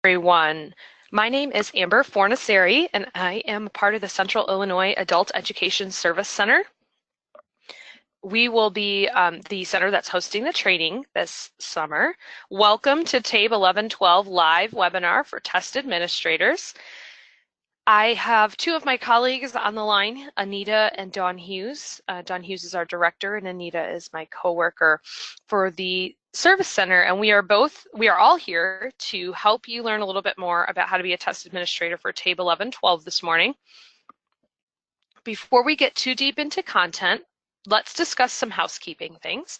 Everyone. My name is Amber Fornaciari, and I am a part of the Central Illinois Adult Education Service Center. We will be the center that's hosting the training this summer. Welcome to TABE 1112 live webinar for test administrators. I have two of my colleagues on the line, Anita and Dawn Hughes. Dawn Hughes is our director and Anita is my coworker for the Service Center, and we are all here to help you learn a little bit more about how to be a test administrator for TABE 1112 this morning. Before we get too deep into content, let's discuss some housekeeping things.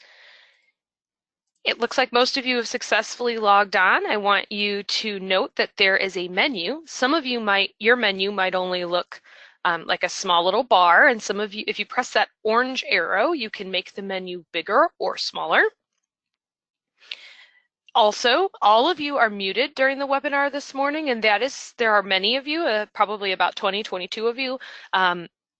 It looks like most of you have successfully logged on. I want you to note that there is a menu. Some of you your menu might only look like a small little bar, and some of you, if you press that orange arrow, you can make the menu bigger or smaller. Also, all of you are muted during the webinar this morning, and there are many of you, probably about 22 of you.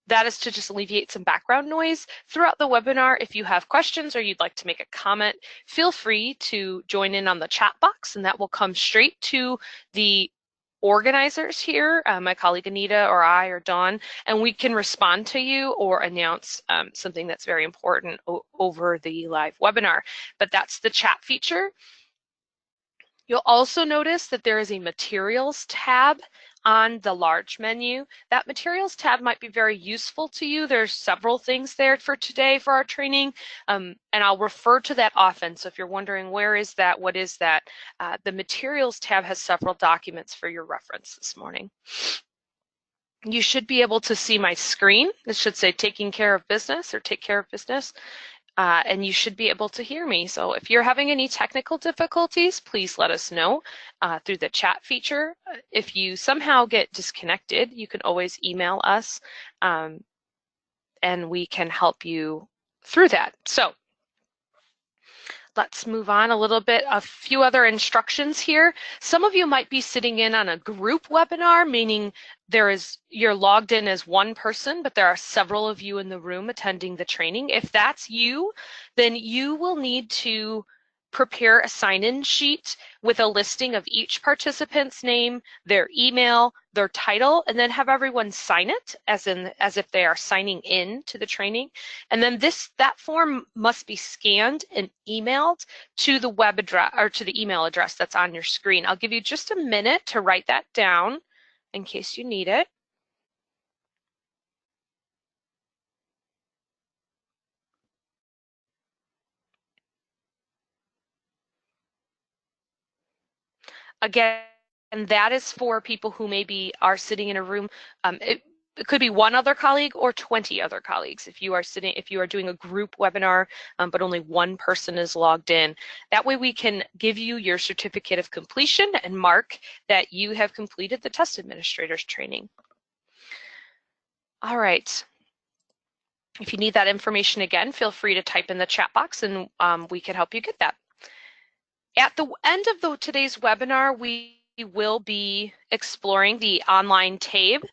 That is to just alleviate some background noise. Throughout the webinar, if you have questions or you'd like to make a comment, feel free to join in on the chat box, and that will come straight to the organizers here, my colleague Anita or I or Dawn, and we can respond to you or announce something that's very important over the live webinar. But that's the chat feature. You'll also notice that there is a materials tab on the large menu. That materials tab might be very useful to you. There's several things there for today for our training, and I'll refer to that often. So if you're wondering where is that, what is that, the materials tab has several documents for your reference this morning. You should be able to see my screen. This should say taking care of business or take care of business. And you should be able to hear me. So if you're having any technical difficulties, please let us know through the chat feature. If you somehow get disconnected, you can always email us and we can help you through that. So let's move on a little bit. A few other instructions here. Some of you might be sitting in on a group webinar, meaning you're logged in as one person, but there are several of you in the room attending the training. If that's you, then you will need to prepare a sign-in sheet with a listing of each participant's name, their email, their title, and then have everyone sign it as if they are signing in to the training. And then that form must be scanned and emailed to the web address or to the email address that's on your screen. I'll give you just a minute to write that down in case you need it. Again, and that is for people who maybe are sitting in a room. It could be one other colleague or 20 other colleagues. If you are doing a group webinar, but only one person is logged in. That way we can give you your certificate of completion and mark that you have completed the test administrator's training. All right. If you need that information again, feel free to type in the chat box and we can help you get that. At the end of today's webinar, we will be exploring the online TABE.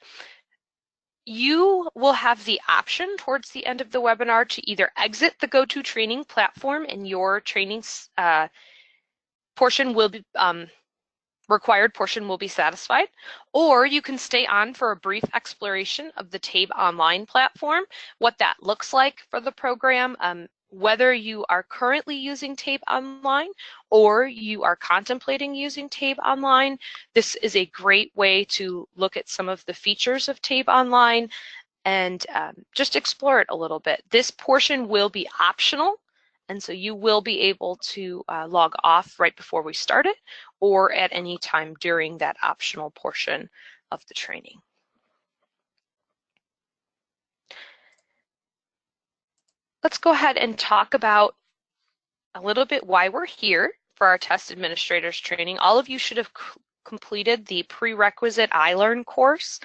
You will have the option towards the end of the webinar to either exit the GoToTraining platform and your training portion will be required portion will be satisfied, or you can stay on for a brief exploration of the TABE online platform, what that looks like for the program, whether you are currently using TABE online or you are contemplating using TABE online. This is a great way to look at some of the features of TABE online and just explore it a little bit. This portion will be optional, and so you will be able to log off right before we start it or at any time during that optional portion of the training. Let's go ahead and talk about a little bit why we're here for our test administrators training. All of you should have completed the prerequisite iLearn course,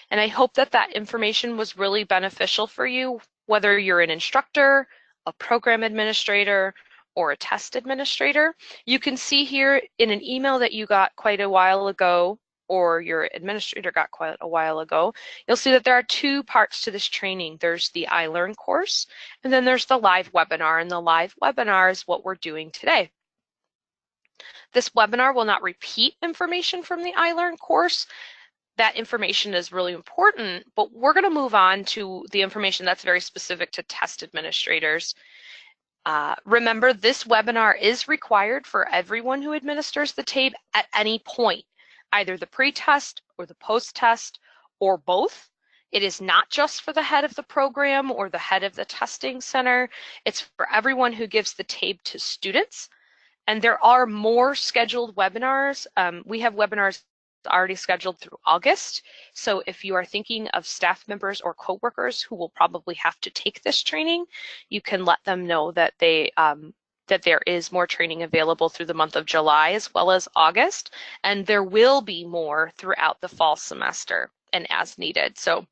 and I hope that that information was really beneficial for you, whether you're an instructor, a program administrator, or a test administrator. You can see here in an email that you got quite a while ago, or your administrator got quite a while ago, you'll see that there are two parts to this training. There's the iLearn course, and then there's the live webinar, and the live webinar is what we're doing today. This webinar will not repeat information from the iLearn course. That information is really important, but we're going to move on to the information that's very specific to test administrators. Remember, this webinar is required for everyone who administers the TABE at any point, either the pre-test or the post-test or both. It is not just for the head of the program or the head of the testing center. It's for everyone who gives the TABE to students. And there are more scheduled webinars. We have webinars already scheduled through August. So if you are thinking of staff members or coworkers who will probably have to take this training, you can let them know that that there is more training available through the month of July as well as August, and there will be more throughout the fall semester and as needed. So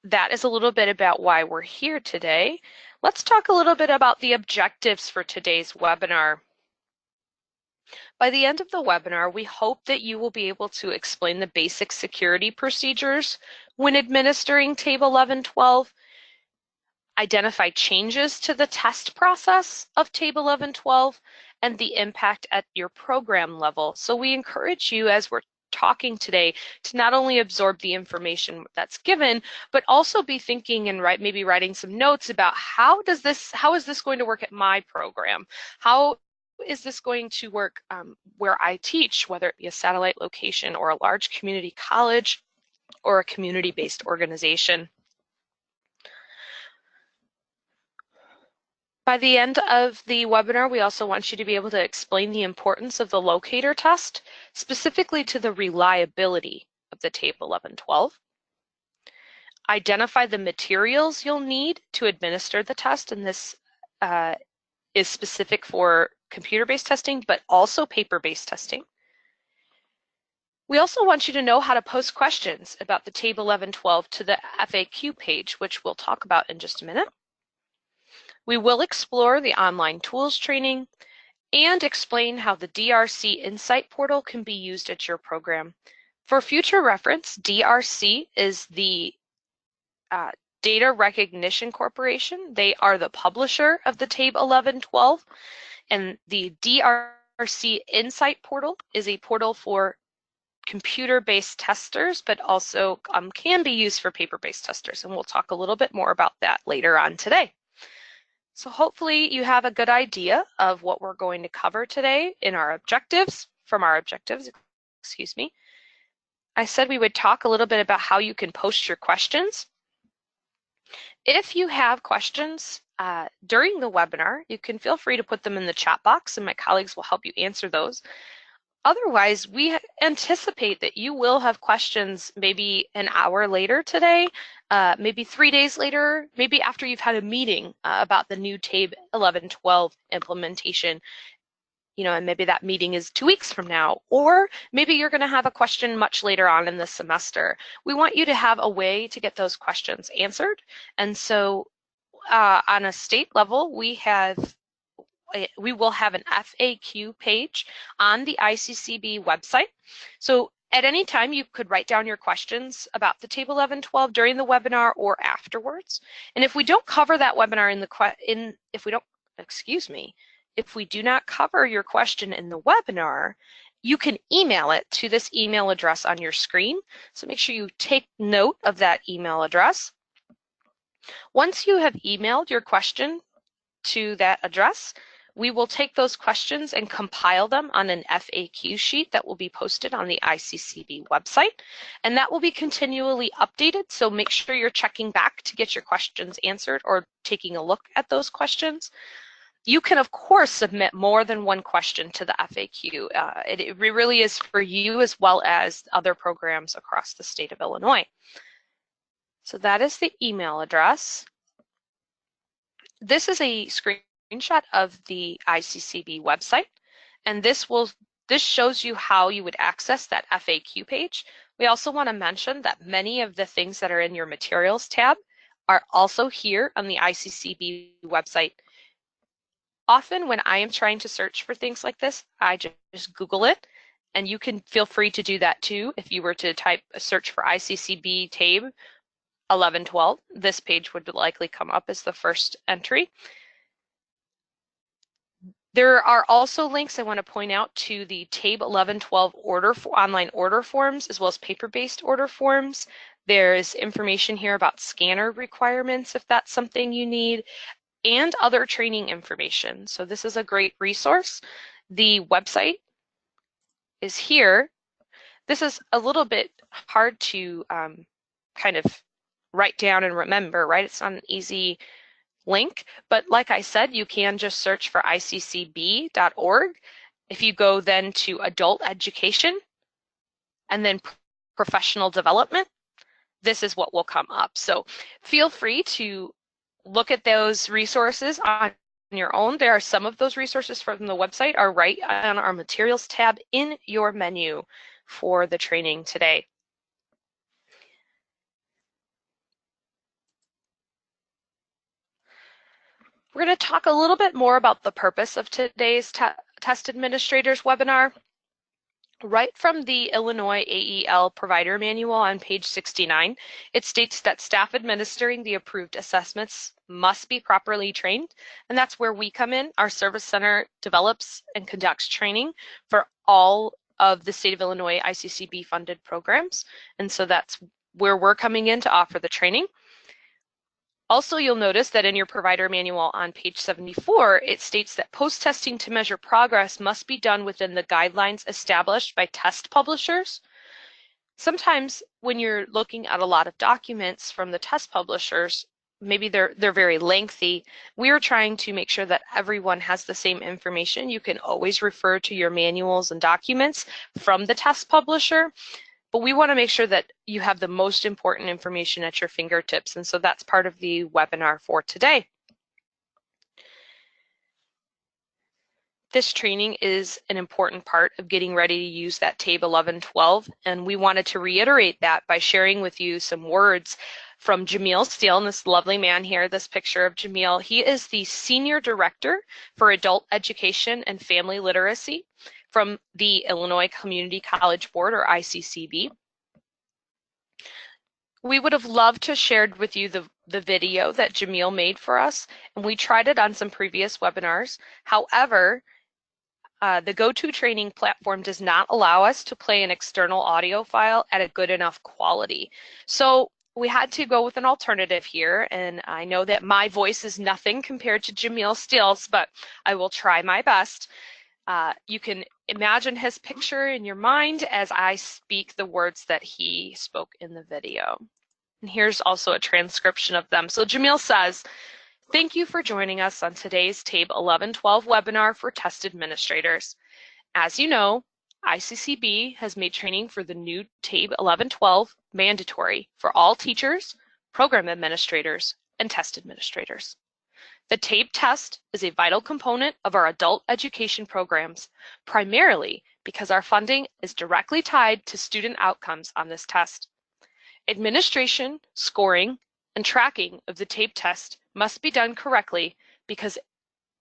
that is a little bit about why we're here today. Let's talk a little bit about the objectives for today's webinar. By the end of the webinar, we hope that you will be able to explain the basic security procedures when administering TABE 1112, identify changes to the test process of TABE 1112, and the impact at your program level. So we encourage you, as we're talking today, to not only absorb the information that's given, but also be thinking and maybe writing some notes about how is this going to work at my program? How is this going to work where I teach, whether it be a satellite location or a large community college or a community-based organization? By the end of the webinar, we also want you to be able to explain the importance of the locator test, specifically to the reliability of the TABE 1112. Identify the materials you'll need to administer the test, and this is specific for computer-based testing, but also paper-based testing. We also want you to know how to post questions about the TABE 1112 to the FAQ page, which we'll talk about in just a minute. We will explore the online tools training and explain how the DRC Insight portal can be used at your program. For future reference, DRC is the Data Recognition Corporation. They are the publisher of the TABE 1112, and the DRC Insight portal is a portal for computer-based testers, but also can be used for paper-based testers, and we'll talk a little bit more about that later on today. So hopefully you have a good idea of what we're going to cover today in our objectives, excuse me. I said we would talk a little bit about how you can post your questions. If you have questions during the webinar, you can feel free to put them in the chat box and my colleagues will help you answer those. Otherwise, we anticipate that you will have questions maybe an hour later today, maybe 3 days later, maybe after you've had a meeting about the new TABE 1112 implementation, and maybe that meeting is 2 weeks from now, or maybe you're going to have a question much later on in the semester. We want you to have a way to get those questions answered. And so on a state level, we will have an FAQ page on the ICCB website. So at any time, you could write down your questions about the TABE 1112 during the webinar or afterwards. And if we don't cover that webinar if we do not cover your question in the webinar, you can email it to this email address on your screen. So make sure you take note of that email address. Once you have emailed your question to that address, we will take those questions and compile them on an FAQ sheet that will be posted on the ICCB website, and that will be continually updated, so make sure you're checking back to get your questions answered or taking a look at those questions. You can, of course, submit more than one question to the FAQ. It really is for you as well as other programs across the state of Illinois. So that is the email address. This is a screenshot of the ICCB website, and this shows you how you would access that FAQ page. We also want to mention that many of the things that are in your materials tab are also here on the ICCB website. Often when I am trying to search for things like this, I just Google it, and you can feel free to do that too. If you were to type a search for ICCB TABE 1112, this page would likely come up as the first entry. There are also links I want to point out to the TABE 1112 online order forms, as well as paper-based order forms. There's information here about scanner requirements if that's something you need, and other training information. So this is a great resource. The website is here. This is a little bit hard to kind of write down and remember, right? It's not an easy link, but like I said, you can just search for iccb.org. If you go then to adult education and then professional development, this is what will come up. So feel free to look at those resources on your own. There are some of those resources from the website are right on our materials tab in your menu for the training today. We're going to talk a little bit more about the purpose of today's Test Administrators webinar. Right from the Illinois AEL Provider Manual on page 69, it states that staff administering the approved assessments must be properly trained, and that's where we come in. Our service center develops and conducts training for all of the state of Illinois ICCB funded programs, and so that's where we're coming in to offer the training. Also, you'll notice that in your provider manual on page 74, it states that post-testing to measure progress must be done within the guidelines established by test publishers. Sometimes when you're looking at a lot of documents from the test publishers, maybe they're very lengthy. We're trying to make sure that everyone has the same information. You can always refer to your manuals and documents from the test publisher, but we want to make sure that you have the most important information at your fingertips, and so that's part of the webinar for today. This training is an important part of getting ready to use that TABE 1112, and we wanted to reiterate that by sharing with you some words from Jamil Steele, and this lovely man here, this picture of Jamil. He is the Senior Director for Adult Education and Family Literacy from the Illinois Community College Board, or ICCB. We would have loved to have shared with you the video that Jamil made for us, and we tried it on some previous webinars. However, the GoToTraining platform does not allow us to play an external audio file at a good enough quality. So we had to go with an alternative here, and I know that my voice is nothing compared to Jamil Steele's, but I will try my best. You can imagine his picture in your mind as I speak the words that he spoke in the video. And here's also a transcription of them. So Jamil says, "Thank you for joining us on today's TABE 1112 webinar for test administrators. As you know, ICCB has made training for the new TABE 1112 mandatory for all teachers, program administrators, and test administrators. The TABE test is a vital component of our adult education programs, primarily because our funding is directly tied to student outcomes on this test. Administration, scoring, and tracking of the TABE test must be done correctly because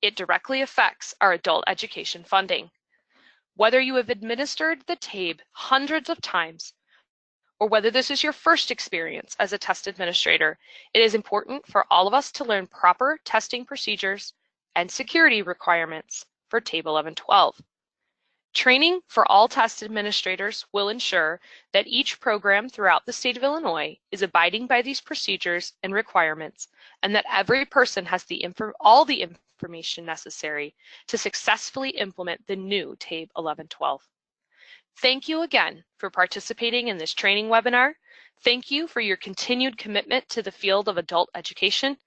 it directly affects our adult education funding. Whether you have administered the TABE hundreds of times or whether this is your first experience as a test administrator, it is important for all of us to learn proper testing procedures and security requirements for TABE 1112. Training for all test administrators will ensure that each program throughout the state of Illinois is abiding by these procedures and requirements, and that every person has all the information necessary to successfully implement the new TABE 1112. Thank you again for participating in this training webinar. Thank you for your continued commitment to the field of adult education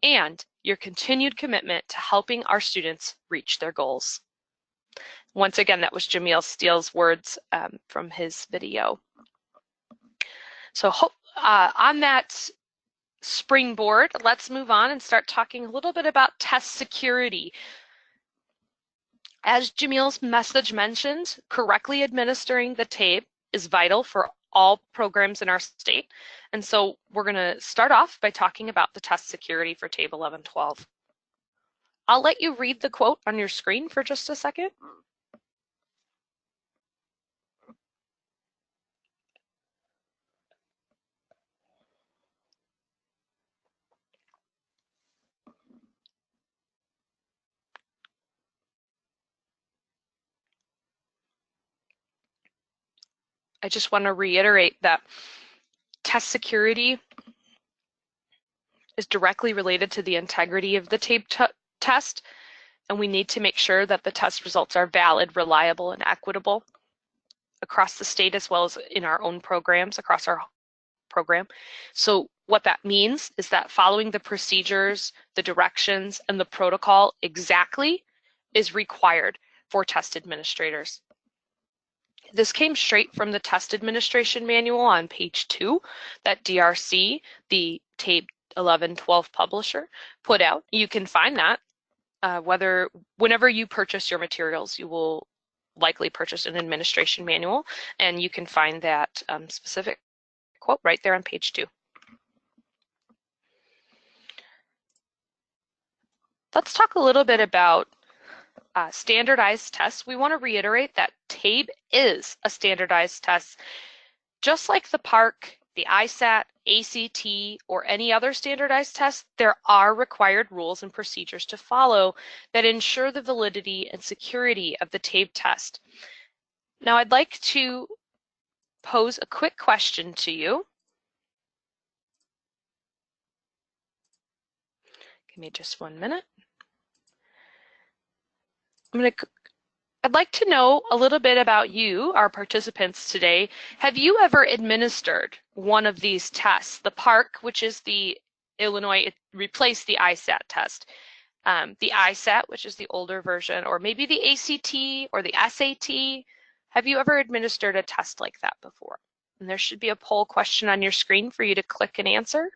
and your continued commitment to helping our students reach their goals." Once again, that was Jamil Steele's words from his video. So on that springboard, let's move on and start talking a little bit about test security. As Jamil's message mentioned, correctly administering the TABE is vital for all programs in our state. And so we're going to start off by talking about the test security for TABE 1112. I'll let you read the quote on your screen for just a second. I just want to reiterate that test security is directly related to the integrity of the TABE test, and we need to make sure that the test results are valid, reliable, and equitable across the state as well as in our own programs, across our program. So what that means is that following the procedures, the directions, and the protocol exactly is required for test administrators. This came straight from the test administration manual on page 2 that DRC, the TABE 1112 publisher, put out. You can find that whenever you purchase your materials, you will likely purchase an administration manual, and you can find that specific quote right there on page 2. Let's talk a little bit about standardized tests. We want to reiterate that TABE is a standardized test. Just like the PARCC, the ISAT, ACT, or any other standardized test, there are required rules and procedures to follow that ensure the validity and security of the TABE test. Now, I'd like to pose a quick question to you. Give me just 1 minute. I'd like to know a little bit about you, our participants today. Have you ever administered one of these tests? The PARCC, which is the Illinois, it replaced the ISAT test. The ISAT, which is the older version, or maybe the ACT or the SAT. Have you ever administered a test like that before? And there should be a poll question on your screen for you to click and answer.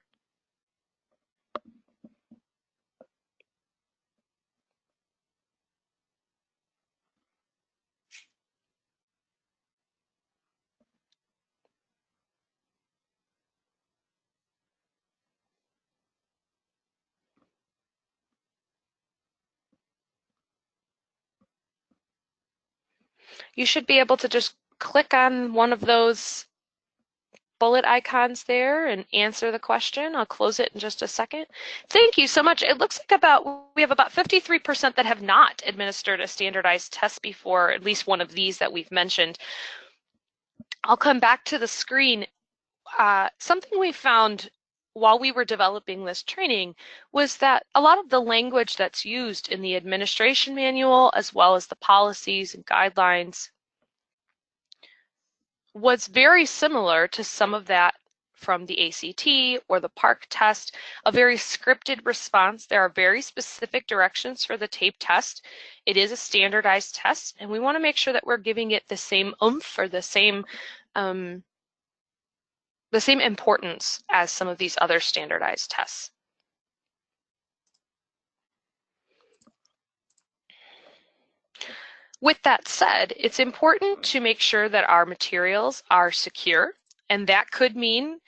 You should be able to just click on one of those bullet icons there and answer the question. I'll close it in just a second. Thank you so much. It looks like we have about 53% that have not administered a standardized test before, at least one of these that we've mentioned. I'll come back to the screen. Something we found while we were developing this training was that a lot of the language that's used in the administration manual, as well as the policies and guidelines, was very similar to some of that from the ACT or the PARCC test, a very scripted response. There are very specific directions for the TABE test. It is a standardized test, and we want to make sure that we're giving it the same oomph or the same importance as some of these other standardized tests. With that said, it's important to make sure that our materials are secure, and that could mean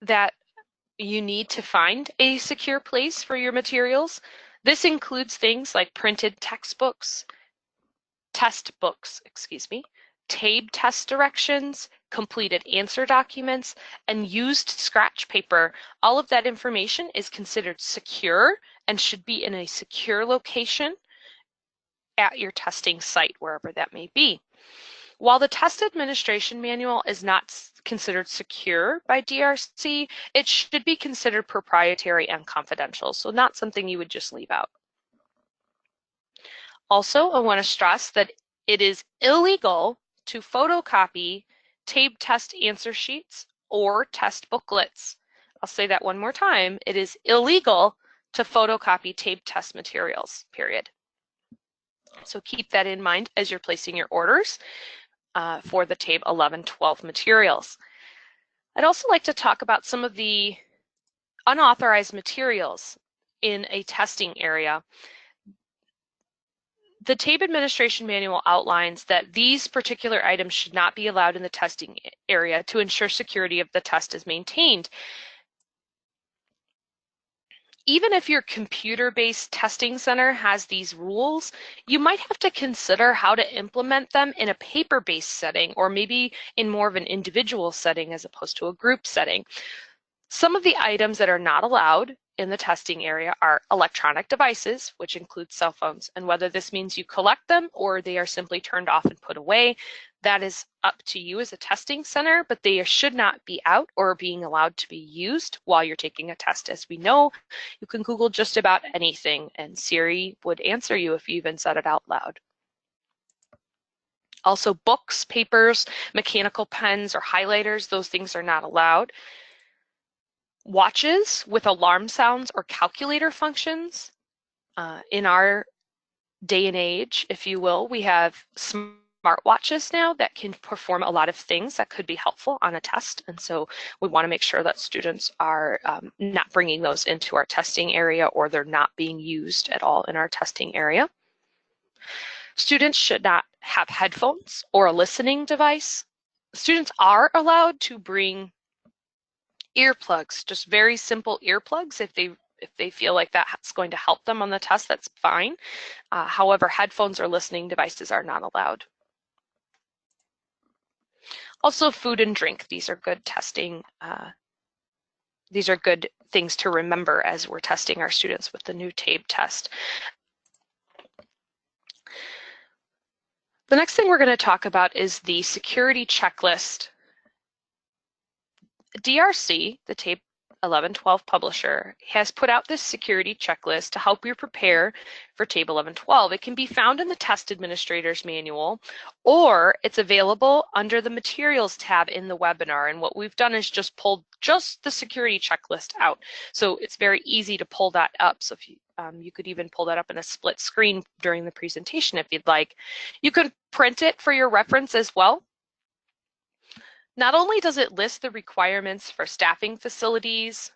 that you need to find a secure place for your materials. This includes things like printed textbooks, test books, TABE test directions, completed answer documents, and used scratch paper. All of that information is considered secure and should be in a secure location at your testing site, wherever that may be. While the test administration manual is not considered secure by DRC, it should be considered proprietary and confidential, so not something you would just leave out. Also, I want to stress that it is illegal to photocopy TABE test answer sheets or test booklets. I'll say that one more time. It is illegal to photocopy TABE test materials, period. So keep that in mind as you're placing your orders for the TABE 1112 materials. I'd also like to talk about some of the unauthorized materials in a testing area. The TABE administration manual outlines that these particular items should not be allowed in the testing area to ensure security of the test is maintained. Even if your computer-based testing center has these rules, you might have to consider how to implement them in a paper-based setting, or maybe in more of an individual setting as opposed to a group setting. Some of the items that are not allowed in the testing area are electronic devices, which include cell phones. And whether this means you collect them or they are simply turned off and put away, that is up to you as a testing center, but they should not be out or being allowed to be used while you're taking a test. As we know, you can Google just about anything and Siri would answer you if you even said it out loud. Also, books, papers, mechanical pens, or highlighters, those things are not allowed. Watches with alarm sounds or calculator functions. In our day and age, if you will, we have smartwatches now that can perform a lot of things that could be helpful on a test. And so we want to make sure that students are not bringing those into our testing area or they're not being used at all in our testing area. Students should not have headphones or a listening device. Students are allowed to bring earplugs, just very simple earplugs. If they feel like that's going to help them on the test, that's fine. However, headphones or listening devices are not allowed. Also, food and drink. These are good testing. These are good things to remember as we're testing our students with the new TABE test. The next thing we're going to talk about is the security checklist. DRC, the TABE 1112 publisher, has put out this security checklist to help you prepare for TABE 1112. It can be found in the Test Administrator's Manual, or it's available under the Materials tab in the webinar. And what we've done is just pulled just the security checklist out. So it's very easy to pull that up. So if you, you could even pull that up in a split screen during the presentation if you'd like. You could print it for your reference as well. Not only does it list the requirements for staffing and facilities,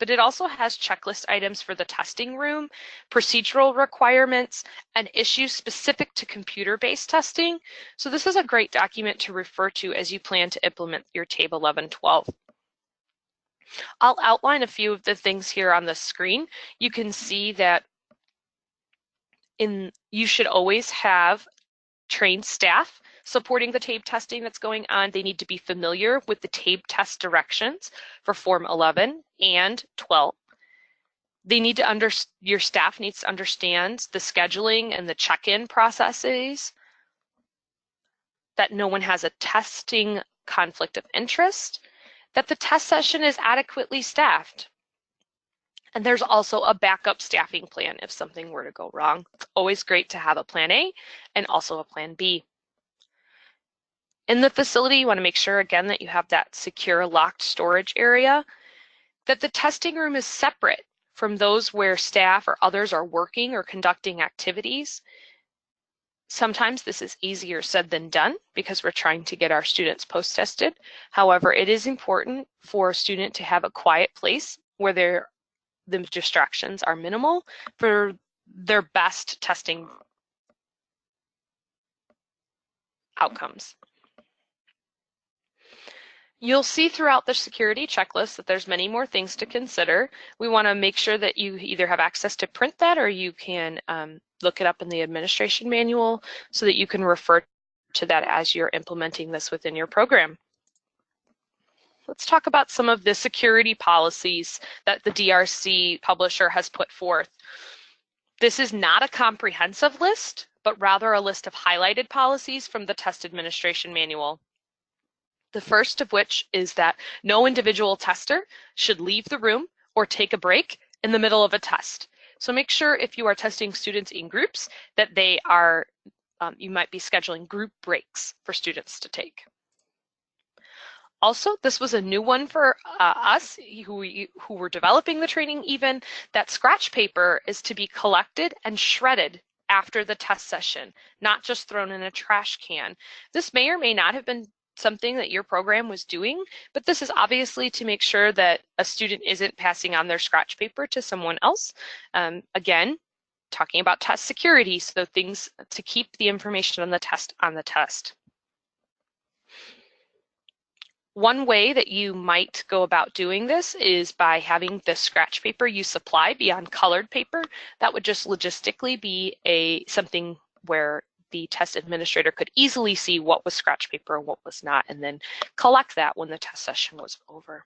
but it also has checklist items for the testing room, procedural requirements, and issues specific to computer-based testing. So this is a great document to refer to as you plan to implement your TABE 1112. I'll outline a few of the things here on the screen. You can see that you should always have trained staff supporting the TABE testing that's going on. They need to be familiar with the TABE test directions for Form 11 and 12. They need to your staff needs to understand the scheduling and the check-in processes, that no one has a testing conflict of interest, that the test session is adequately staffed. And there's also a backup staffing plan if something were to go wrong. It's always great to have a plan A and also a plan B. In the facility, you want to make sure, again, that you have that secure locked storage area, that the testing room is separate from those where staff or others are working or conducting activities. Sometimes this is easier said than done because we're trying to get our students post-tested. However, it is important for a student to have a quiet place where the distractions are minimal for their best testing outcomes. You'll see throughout the security checklist that there's many more things to consider. We want to make sure that you either have access to print that or you can look it up in the administration manual so that you can refer to that as you're implementing this within your program. Let's talk about some of the security policies that the DRC publisher has put forth. This is not a comprehensive list, but rather a list of highlighted policies from the Test Administration Manual. The first of which is that no individual tester should leave the room or take a break in the middle of a test. So make sure if you are testing students in groups that they are, you might be scheduling group breaks for students to take. Also, this was a new one for us who were developing the training even, that scratch paper is to be collected and shredded after the test session, not just thrown in a trash can. This may or may not have been something that your program was doing, but this is obviously to make sure that a student isn't passing on their scratch paper to someone else. Again, talking about test security, so things to keep the information on the test. One way that you might go about doing this is by having the scratch paper you supply be on colored paper. That would just logistically be something where the test administrator could easily see what was scratch paper and what was not, and then collect that when the test session was over.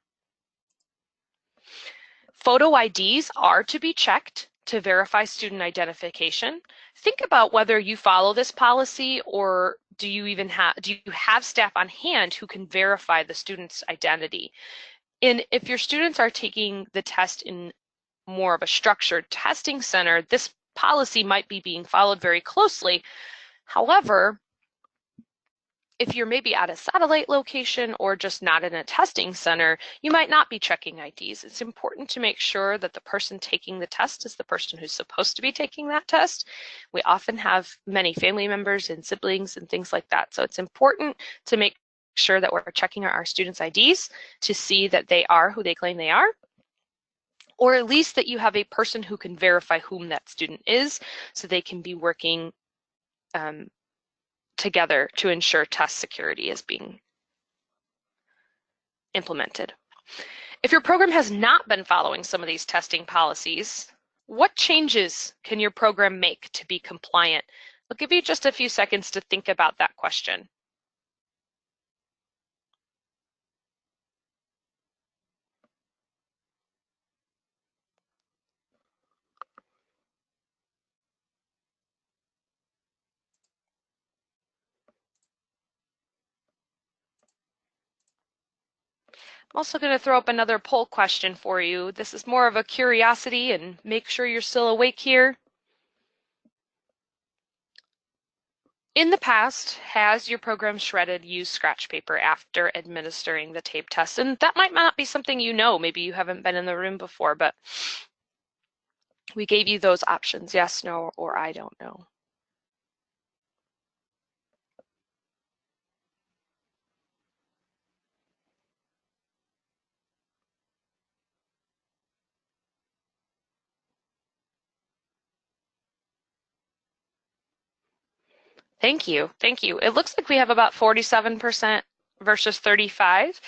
Photo IDs are to be checked to verify student identification. Think about whether you follow this policy, or do you have staff on hand who can verify the student's identity? And if your students are taking the test in more of a structured testing center, this policy might be being followed very closely. However, if you're maybe at a satellite location or just not in a testing center, you might not be checking IDs. It's important to make sure that the person taking the test is the person who's supposed to be taking that test. We often have many family members and siblings and things like that. So it's important to make sure that we're checking our students' IDs to see that they are who they claim they are, or at least that you have a person who can verify whom that student is, so they can be working together to ensure test security is being implemented. If your program has not been following some of these testing policies, what changes can your program make to be compliant? I'll give you just a few seconds to think about that question. I'm also going to throw up another poll question for you. This is more of a curiosity, and make sure you're still awake here. In the past, has your program shredded used scratch paper after administering the TABE test? And that might not be something you know. Maybe you haven't been in the room before, but we gave you those options: yes, no, or I don't know. Thank you. Thank you. It looks like we have about 47% versus 35,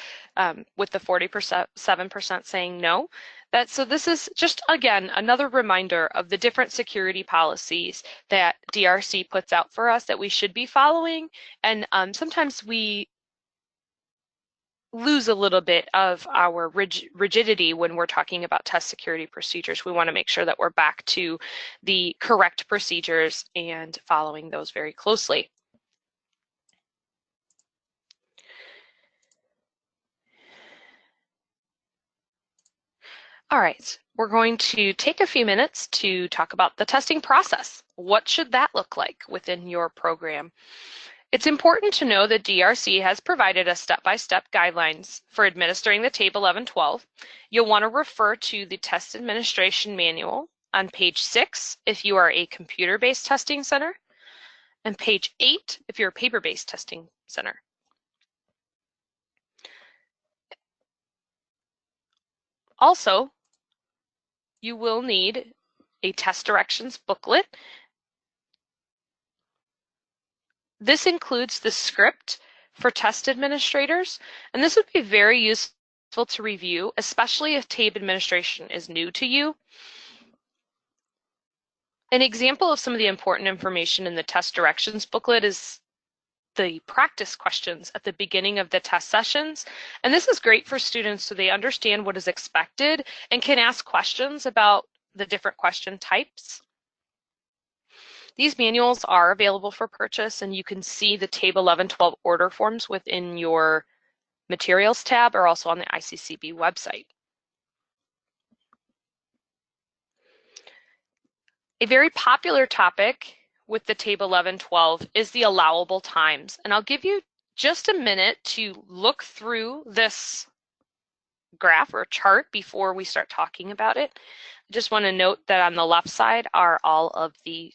with the 47% saying no. So this is just, again, another reminder of the different security policies that DRC puts out for us that we should be following. And sometimes we lose a little bit of our rigidity when we're talking about test security procedures. We want to make sure that we're back to the correct procedures and following those very closely. All right, we're going to take a few minutes to talk about the testing process. What should that look like within your program? It's important to know that DRC has provided us step-by-step guidelines for administering the TABE 1112. You'll want to refer to the Test Administration Manual on page 6 if you are a computer-based testing center, and page 8 if you're a paper-based testing center. Also, you will need a test directions booklet. This includes the script for test administrators, and this would be very useful to review, especially if TABE administration is new to you. An example of some of the important information in the test directions booklet is the practice questions at the beginning of the test sessions. And this is great for students so they understand what is expected and can ask questions about the different question types. These manuals are available for purchase, and you can see the TABE 1112 order forms within your materials tab or also on the ICCB website. A very popular topic with the TABE 1112 is the allowable times. And I'll give you just a minute to look through this graph or chart before we start talking about it. I just want to note that on the left side are all of the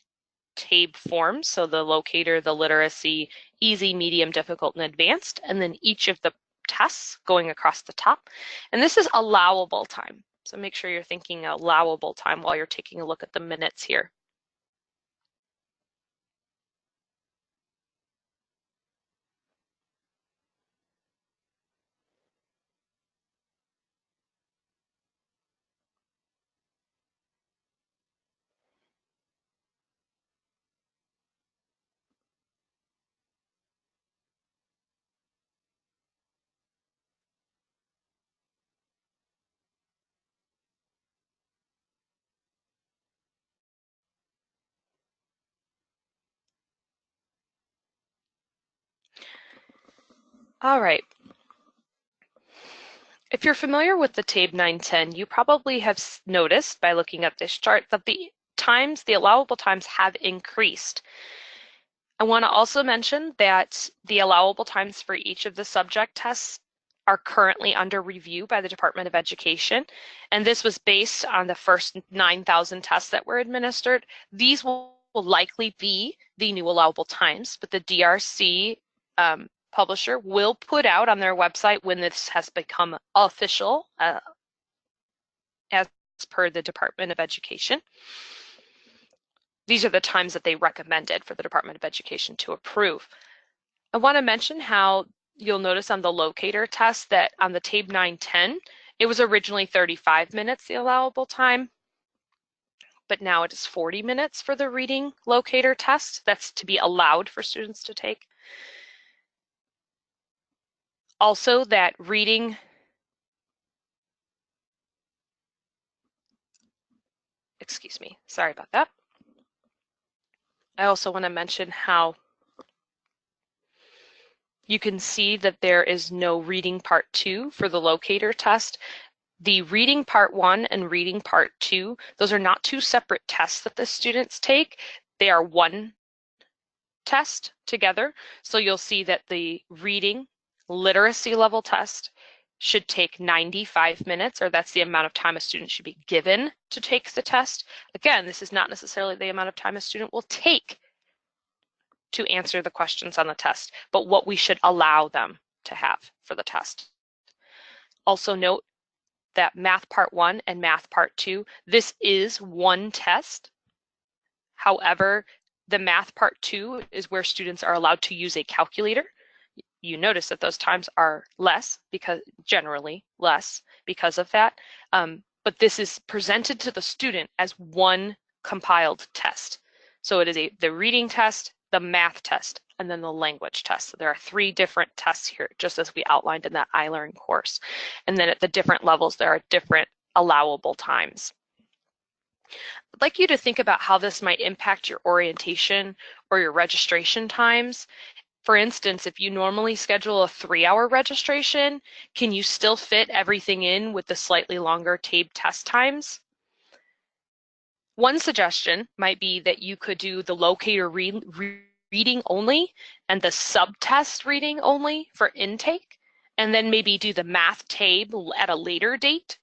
TABE forms, so the locator, the literacy, easy, medium, difficult, and advanced, and then each of the tests going across the top. And this is allowable time. So make sure you're thinking allowable time while you're taking a look at the minutes here. All right. If you're familiar with the TABE 910, you probably have noticed by looking at this chart that the allowable times have increased. I want to also mention that the allowable times for each of the subject tests are currently under review by the Department of Education, and this was based on the first 9,000 tests that were administered. These will likely be the new allowable times, but the DRC publisher will put out on their website when this has become official as per the Department of Education. These are the times that they recommended for the Department of Education to approve. I want to mention how you'll notice on the locator test that on the TABE 910, it was originally 35 minutes, the allowable time, but now it is 40 minutes for the reading locator test. That's to be allowed for students to take. Also, that reading, excuse me, sorry about that. I also want to mention how you can see that there is no reading part 2 for the locator test. The reading part 1 and reading part 2, those are not two separate tests that the students take. They are one test together. So you'll see that the reading literacy level test should take 95 minutes, or that's the amount of time a student should be given to take the test. Again, this is not necessarily the amount of time a student will take to answer the questions on the test, but what we should allow them to have for the test. Also note that Math Part 1 and Math Part 2, this is one test. However, the Math Part 2 is where students are allowed to use a calculator. You notice that those times are less, because generally less because of that. But this is presented to the student as one compiled test. So it is the reading test, the math test, and then the language test. So there are 3 different tests here, just as we outlined in that iLearn course. And then at the different levels, there are different allowable times. I'd like you to think about how this might impact your orientation or your registration times. For instance, if you normally schedule a 3-hour registration, can you still fit everything in with the slightly longer TABE test times? One suggestion might be that you could do the locator reading only and the subtest reading only for intake, and then maybe do the math TABE at a later date.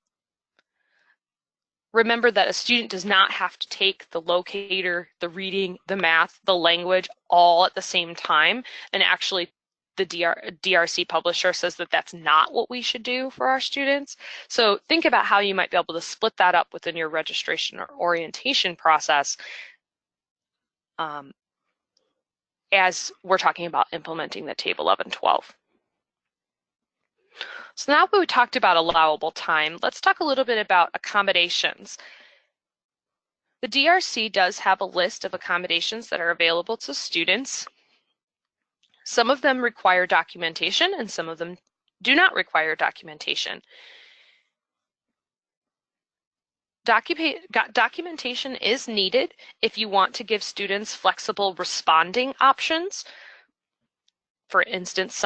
Remember that a student does not have to take the locator, the reading, the math, the language all at the same time. And actually, the DRC publisher says that that's not what we should do for our students. So think about how you might be able to split that up within your registration or orientation process as we're talking about implementing the TABE 1112. So now that we talked about allowable time, let's talk a little bit about accommodations. The DRC does have a list of accommodations that are available to students. Some of them require documentation and some of them do not require documentation. Documentation is needed if you want to give students flexible responding options. For instance,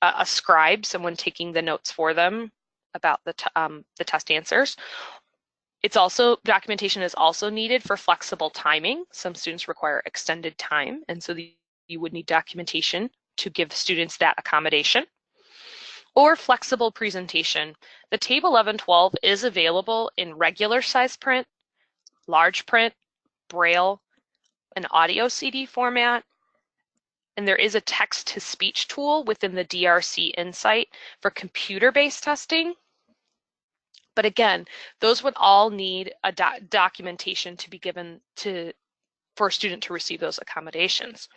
a scribe, someone taking the notes for them about the test answers. Documentation is also needed for flexible timing. Some students require extended time, and so you would need documentation to give students that accommodation. Or flexible presentation. The TABE 1112 is available in regular size print, large print, Braille, an audio CD format, and there is a text-to-speech tool within the DRC Insight for computer-based testing. But again, those would all need a documentation to be given for a student to receive those accommodations.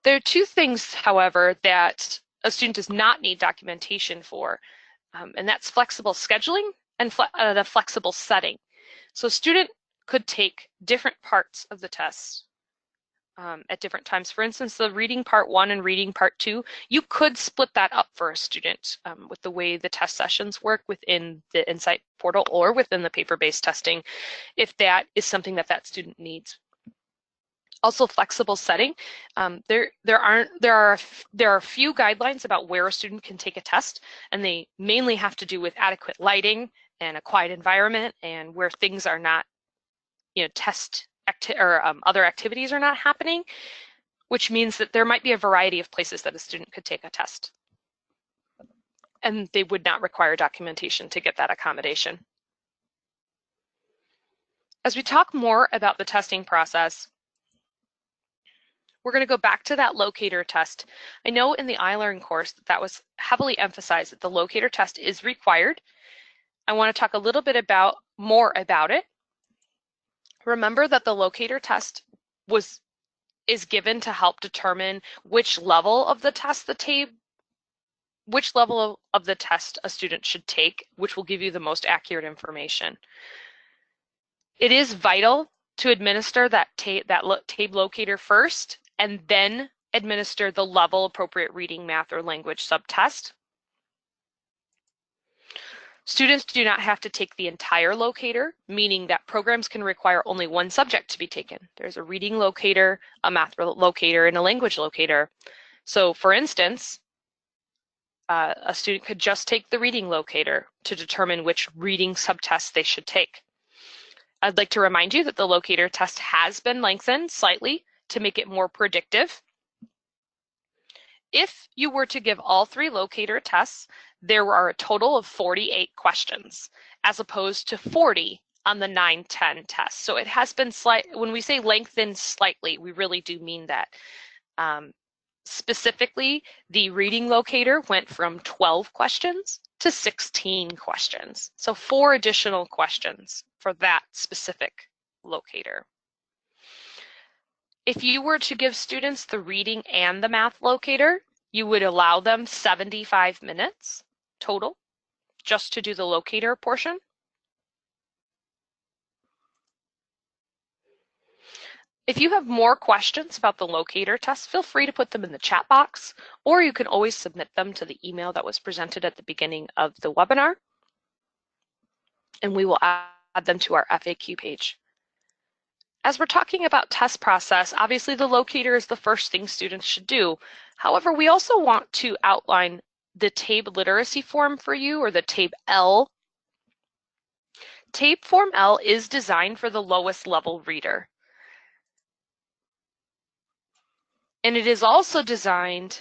There are 2 things, however, that a student does not need documentation for, and that's flexible scheduling and the flexible setting. So a student could take different parts of the test at different times. For instance, the reading part 1 and reading part 2, you could split that up for a student with the way the test sessions work within the Insight portal or within the paper-based testing, if that is something that student needs. Also, flexible setting. There are a few guidelines about where a student can take a test, and they mainly have to do with adequate lighting and a quiet environment, and where things are not, other activities are not happening, which means that there might be a variety of places that a student could take a test, and they would not require documentation to get that accommodation. As we talk more about the testing process, we're going to go back to that locator test. I know in the iLearn course that was heavily emphasized that the locator test is required. I want to talk a little bit more about it. Remember that the locator test is given to help determine which level of the test a student should take, which will give you the most accurate information. It is vital to administer that TABE locator first, and then administer the level appropriate reading, math, or language subtest. Students do not have to take the entire locator, meaning that programs can require only one subject to be taken. There's a reading locator, a math locator, and a language locator. So for instance, a student could just take the reading locator to determine which reading subtest they should take. I'd like to remind you that the locator test has been lengthened slightly to make it more predictive. If you were to give all 3 locator tests, there are a total of 48 questions, as opposed to 40 on the 9-10 test. So it has been when we say lengthened slightly, we really do mean that. Specifically, the reading locator went from 12 questions to 16 questions. So 4 additional questions for that specific locator. If you were to give students the reading and the math locator, you would allow them 75 minutes total just to do the locator portion. If you have more questions about the locator test, feel free to put them in the chat box, or you can always submit them to the email that was presented at the beginning of the webinar, and we will add them to our FAQ page. As we're talking about test process, obviously the locator is the first thing students should do. However, we also want to outline the TABE literacy form for you, or the TABE L. TABE Form L is designed for the lowest level reader. And it is also designed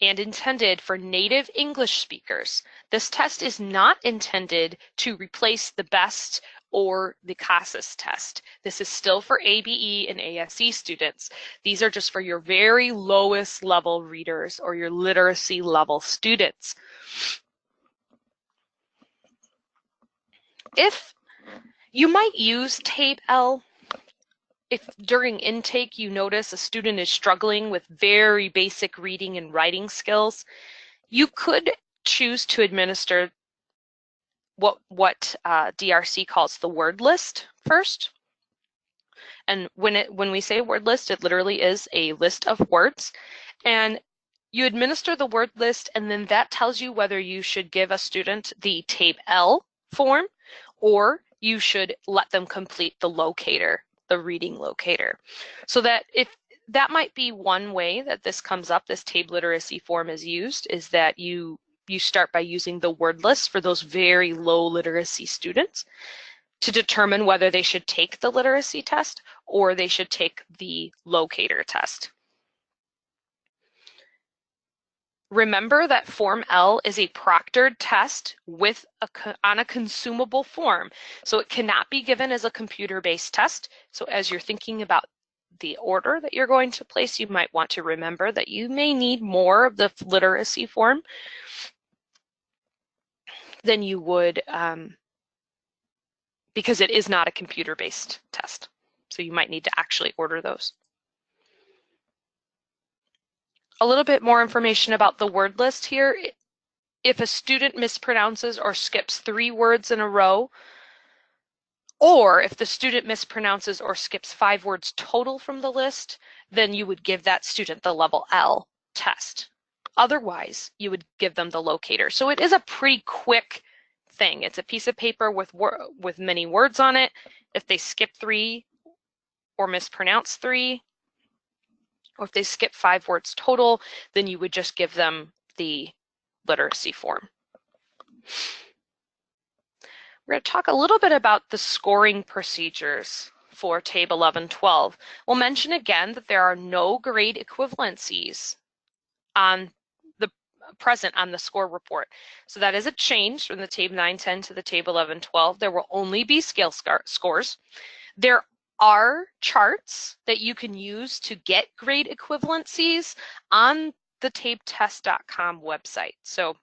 and intended for native English speakers. This test is not intended to replace the BEST or the CASAS test. This is still for ABE and ASE students. These are just for your very lowest level readers or your literacy level students. If you might use TABE L, if during intake you notice a student is struggling with very basic reading and writing skills, you could choose to administer what DRC calls the word list first. And when we say word list, it literally is a list of words. And you administer the word list, and then that tells you whether you should give a student the TABE L form, or you should let them complete the locator, the reading locator. So that if that might be one way that this comes up, this TABE literacy form is used, is that you start by using the word list for those very low literacy students to determine whether they should take the literacy test or they should take the locator test. Remember that Form L is a proctored test with on a consumable form, so it cannot be given as a computer-based test. So as you're thinking about the order that you're going to place, you might want to remember that you may need more of the literacy form than you would, because it is not a computer-based test. So you might need to actually order those. A little bit more information about the word list here. If a student mispronounces or skips 3 words in a row, or if the student mispronounces or skips 5 words total from the list, then you would give that student the level L test. Otherwise, you would give them the locator. So it is a pretty quick thing. It's a piece of paper with many words on it. If they skip 3 or mispronounce 3, Or if they skip 5 words total, then you would just give them the literacy form. We're going to talk a little bit about the scoring procedures for TABE 11-12. We'll mention again that there are no grade equivalencies on the present on the score report. So that is a change from the TABE 9-10 to the TABE 11-12. There will only be scale scores. There are charts that you can use to get grade equivalencies on the tabetest.com website. So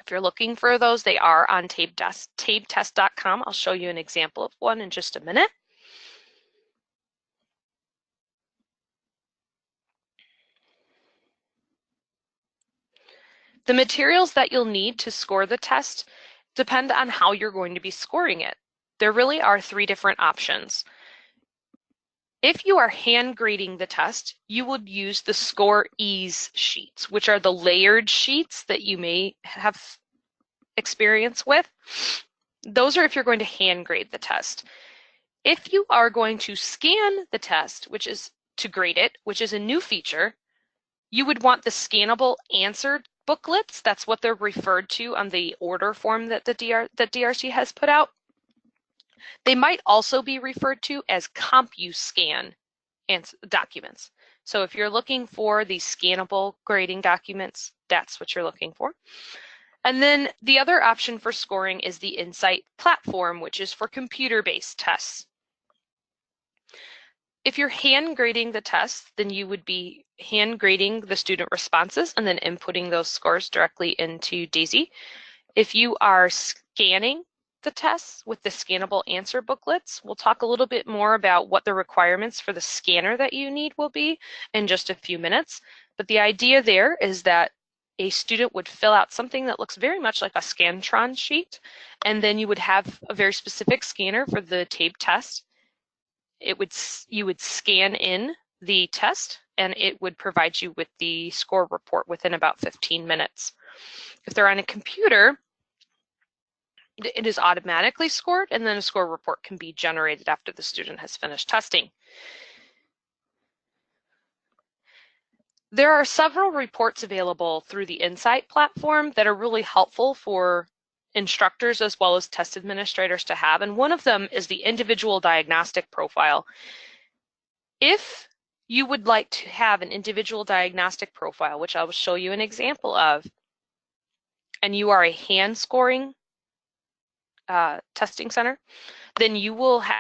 if you're looking for those, they are on tabetest.com. I'll show you an example of one in just a minute. The materials that you'll need to score the test depend on how you're going to be scoring it. There really are 3 different options. If you are hand grading the test, you would use the score ease sheets, which are the layered sheets that you may have experience with. Those are if you're going to hand grade the test. If you are going to scan the test, which is to grade it, which is a new feature, you would want the scannable answer booklets. That's what they're referred to on the order form that the DRC has put out. They might also be referred to as CompuScan documents. So if you're looking for the scannable grading documents, that's what you're looking for. And then the other option for scoring is the Insight platform, which is for computer-based tests. If you're hand grading the test, then you would be hand grading the student responses and then inputting those scores directly into DAISY. If you are scanning the tests with the scannable answer booklets, we'll talk a little bit more about what the requirements for the scanner that you need will be in just a few minutes. But the idea there is that a student would fill out something that looks very much like a Scantron sheet, and then you would have a very specific scanner for the TABE test. You would scan in the test, and it would provide you with the score report within about 15 minutes. If they're on a computer, it is automatically scored, and then a score report can be generated after the student has finished testing. There are several reports available through the Insight platform that are really helpful for instructors as well as test administrators to have, and one of them is the individual diagnostic profile. If you would like to have an individual diagnostic profile, which I will show you an example of, and you are a hand scoring testing center, then you will have,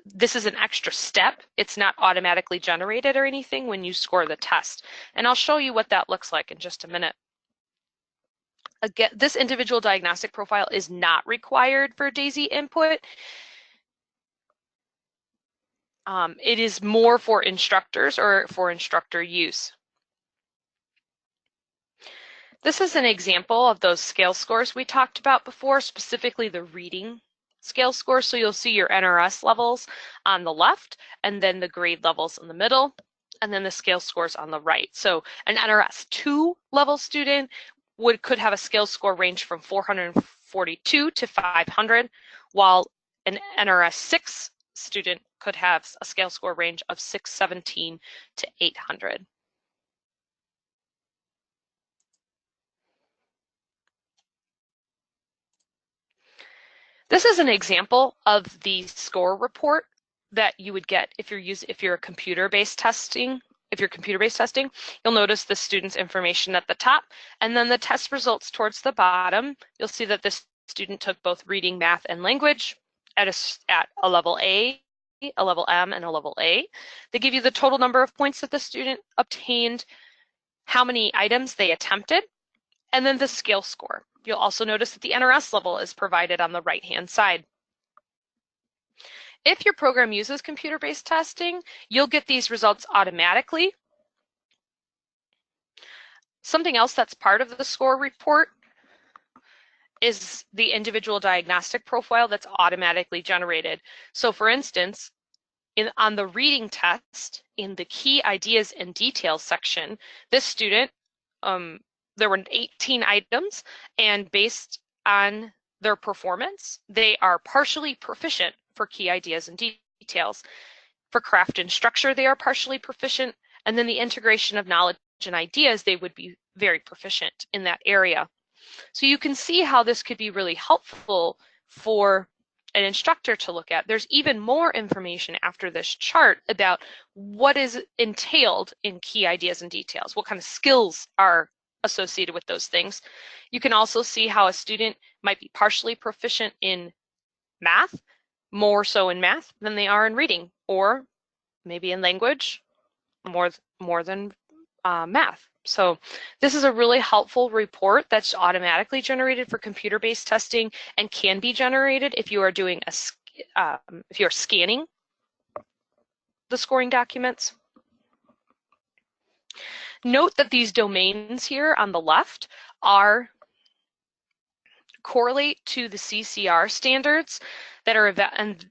this is an extra step. It's not automatically generated or anything when you score the test. And I'll show you what that looks like in just a minute. Again, this individual diagnostic profile is not required for DAISY input. It is more for instructors or for instructor use. This is an example of those scale scores we talked about before, specifically the reading scale score. So you'll see your NRS levels on the left, and then the grade levels in the middle, and then the scale scores on the right. So an NRS 2 level student could have a scale score range from 442 to 500, while an NRS 6 student could have a scale score range of 617 to 800. This is an example of the score report that you would get if you're computer-based testing. If you're computer-based testing, you'll notice the student's information at the top, and then the test results towards the bottom. You'll see that this student took both reading, math, and language at a level A, a level M, and a level A. They give you the total number of points that the student obtained, how many items they attempted, and then the scale score. You'll also notice that the NRS level is provided on the right-hand side. If your program uses computer-based testing, you'll get these results automatically. Something else that's part of the score report is the individual diagnostic profile that's automatically generated. So for instance, on the reading test, in the key ideas and details section, this student, there were 18 items, and based on their performance, they are partially proficient for key ideas and details. For craft and structure, they are partially proficient, And then the integration of knowledge and ideas, they would be very proficient in that area. So you can see how this could be really helpful for an instructor to look at. There's even more information after this chart about what is entailed in key ideas and details, what kind of skills are associated with those things. You can also see how a student might be partially proficient in math, more so in math than they are in reading, or maybe in language, more than math. So this is a really helpful report that's automatically generated for computer-based testing and can be generated if you are doing if you're scanning the scoring documents. Note that these domains here on the left correlate to the CCR standards that are, and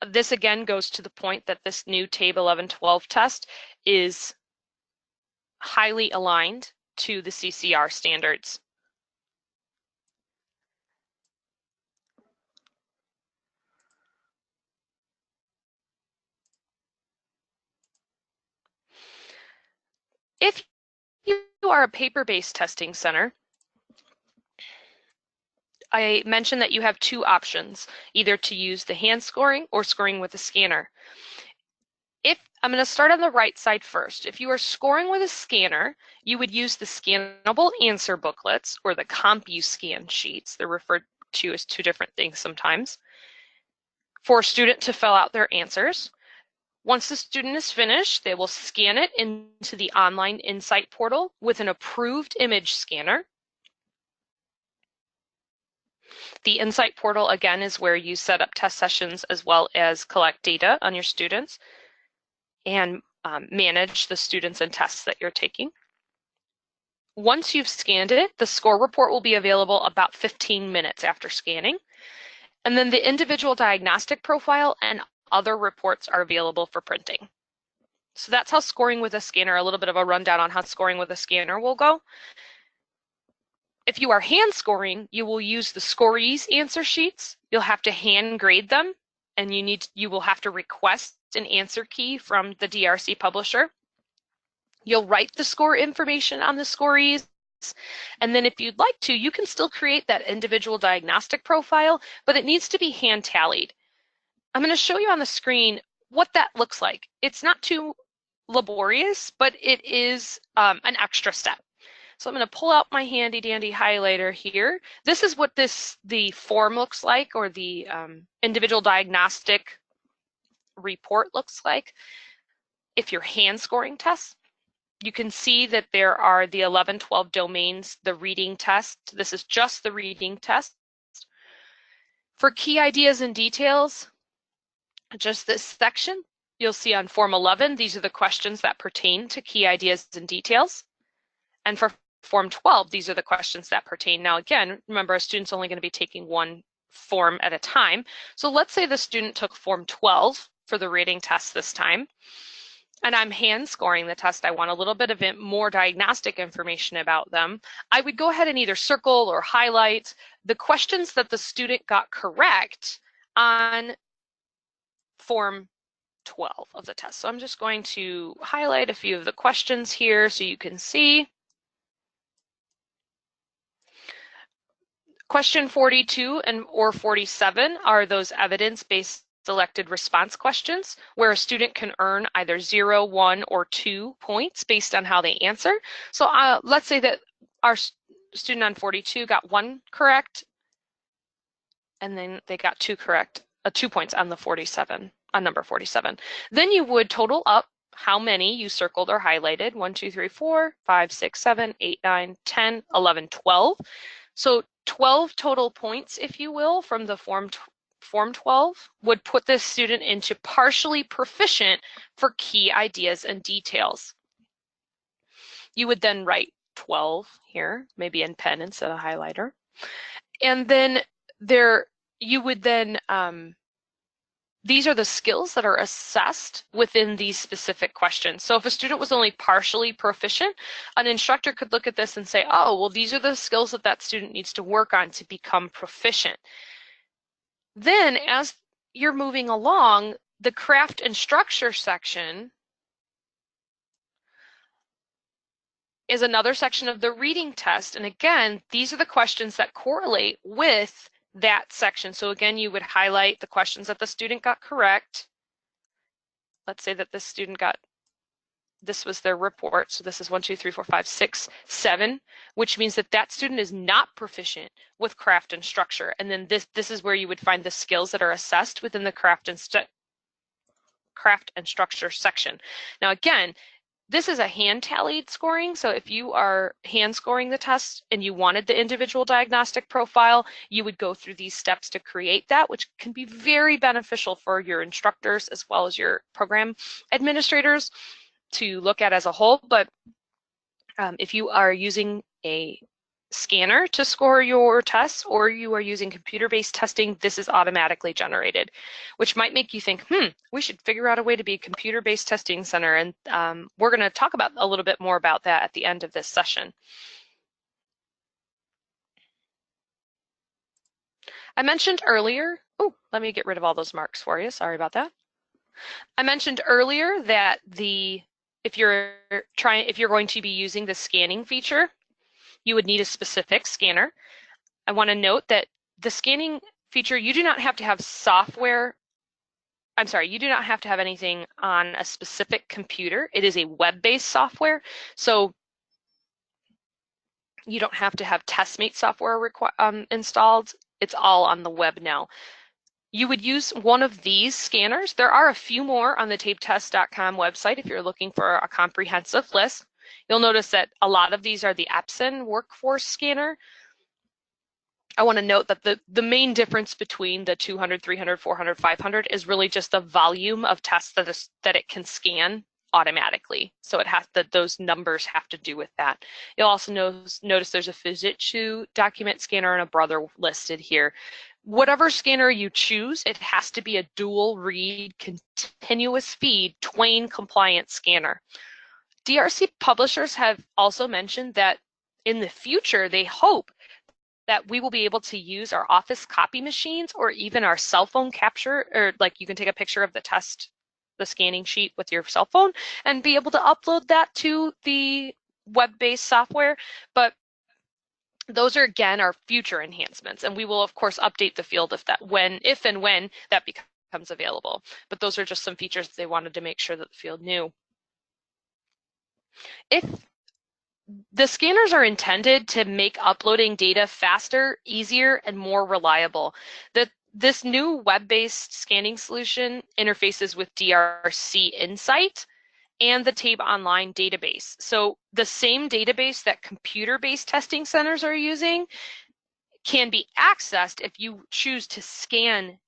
this again goes to the point that this new TABE 1112 test is highly aligned to the CCR standards. If you are a paper-based testing center, I mentioned that you have two options, either to use the hand scoring or scoring with a scanner. I'm going to start on the right side first. If you are scoring with a scanner, you would use the scannable answer booklets or the CompuScan sheets. They're referred to as two different things sometimes, for a student to fill out their answers. Once the student is finished, they will scan it into the online Insight portal with an approved image scanner. The Insight portal, again, is where you set up test sessions as well as collect data on your students and manage the students and tests that you're taking. Once you've scanned it, the score report will be available about 15 minutes after scanning. And then the individual diagnostic profile and other reports are available for printing. So that's how scoring with a scanner, a little bit of a rundown on how scoring with a scanner will go. If you are hand scoring, you will use the Scorees answer sheets. You'll have to hand grade them, and you will have to request an answer key from the DRC publisher. You'll write the score information on the Scorees, and then if you'd like to, you can still create that individual diagnostic profile, but it needs to be hand tallied. I'm going to show you on the screen what that looks like. It's not too laborious, but it is an extra step. So I'm going to pull out my handy dandy highlighter here. This is what the form looks like, or the individual diagnostic report looks like. If you're hand scoring tests, you can see that there are the 1112 domains, the reading test. This is just the reading test. For key ideas and details, just this section, you'll see on Form 11, these are the questions that pertain to key ideas and details. And for Form 12, these are the questions that pertain. Now again, remember, a student's only going to be taking one form at a time. So let's say the student took Form 12 for the reading test this time, and I'm hand scoring the test. I want a little bit of more diagnostic information about them. I would go ahead and either circle or highlight the questions that the student got correct on Form 12 of the test. So I'm just going to highlight a few of the questions here so you can see. Question 42 or 47 are those evidence-based selected response questions where a student can earn either 0, 1, or 2 points based on how they answer. So let's say that our student on 42 got 1 correct, and then they got 2 correct, 2 points on the 47, on number 47. Then you would total up how many you circled or highlighted: 1, 2, 3, 4, 5, 6, 7, 8, 9, 10, 11, 12. So 12 total points, if you will, from the Form 12 would put this student into partially proficient for key ideas and details. You would then write 12 here, maybe in pen instead of highlighter. And then you would then, these are the skills that are assessed within these specific questions. So if a student was only partially proficient, an instructor could look at this and say, oh, well, these are the skills that that student needs to work on to become proficient. Then as you're moving along, the craft and structure section is another section of the reading test. And again, these are the questions that correlate with that section. So again, you would highlight the questions that the student got correct. Let's say that this student got, this was their report. So this is 1, 2, 3, 4, 5, 6, 7, which means that that student is not proficient with craft and structure. And then this is where you would find the skills that are assessed within the craft and structure section. Now again, this is a hand tallied scoring. So if you are hand scoring the test and you wanted the individual diagnostic profile, you would go through these steps to create that, which can be very beneficial for your instructors as well as your program administrators to look at as a whole. But if you are using a scanner to score your tests or you are using computer-based testing, this is automatically generated, which might make you think, we should figure out a way to be a computer-based testing center. And we're going to talk about a little bit more about that at the end of this session. I mentioned earlier, let me get rid of all those marks for you. Sorry about that. I mentioned earlier that if you're going to be using the scanning feature, you would need a specific scanner. I want to note that the scanning feature, you do not have to have software. I'm sorry, you do not have to have anything on a specific computer. It is a web-based software, so you don't have to have TestMate software installed. It's all on the web now. You would use one of these scanners. There are a few more on the tabetest.com website if you're looking for a comprehensive list. You'll notice that a lot of these are the Epson Workforce Scanner. I want to note that the main difference between the 200, 300, 400, 500 is really just the volume of tests that it can scan automatically. So it has those numbers have to do with that. You'll also notice there's a Fujitsu document scanner and a Brother listed here. Whatever scanner you choose, it has to be a dual read, continuous feed, Twain compliant scanner. DRC publishers have also mentioned that in the future, they hope that we will be able to use our office copy machines or even our cell phone capture, or like you can take a picture of the test, the scanning sheet with your cell phone and be able to upload that to the web-based software. But those are, again, our future enhancements. And we will, of course, update the field if and when that becomes available. But those are just some features that they wanted to make sure that the field knew. If the scanners are intended to make uploading data faster, easier, and more reliable. This new web-based scanning solution interfaces with DRC Insight and the TABE Online database. So the same database that computer-based testing centers are using can be accessed if you choose to scan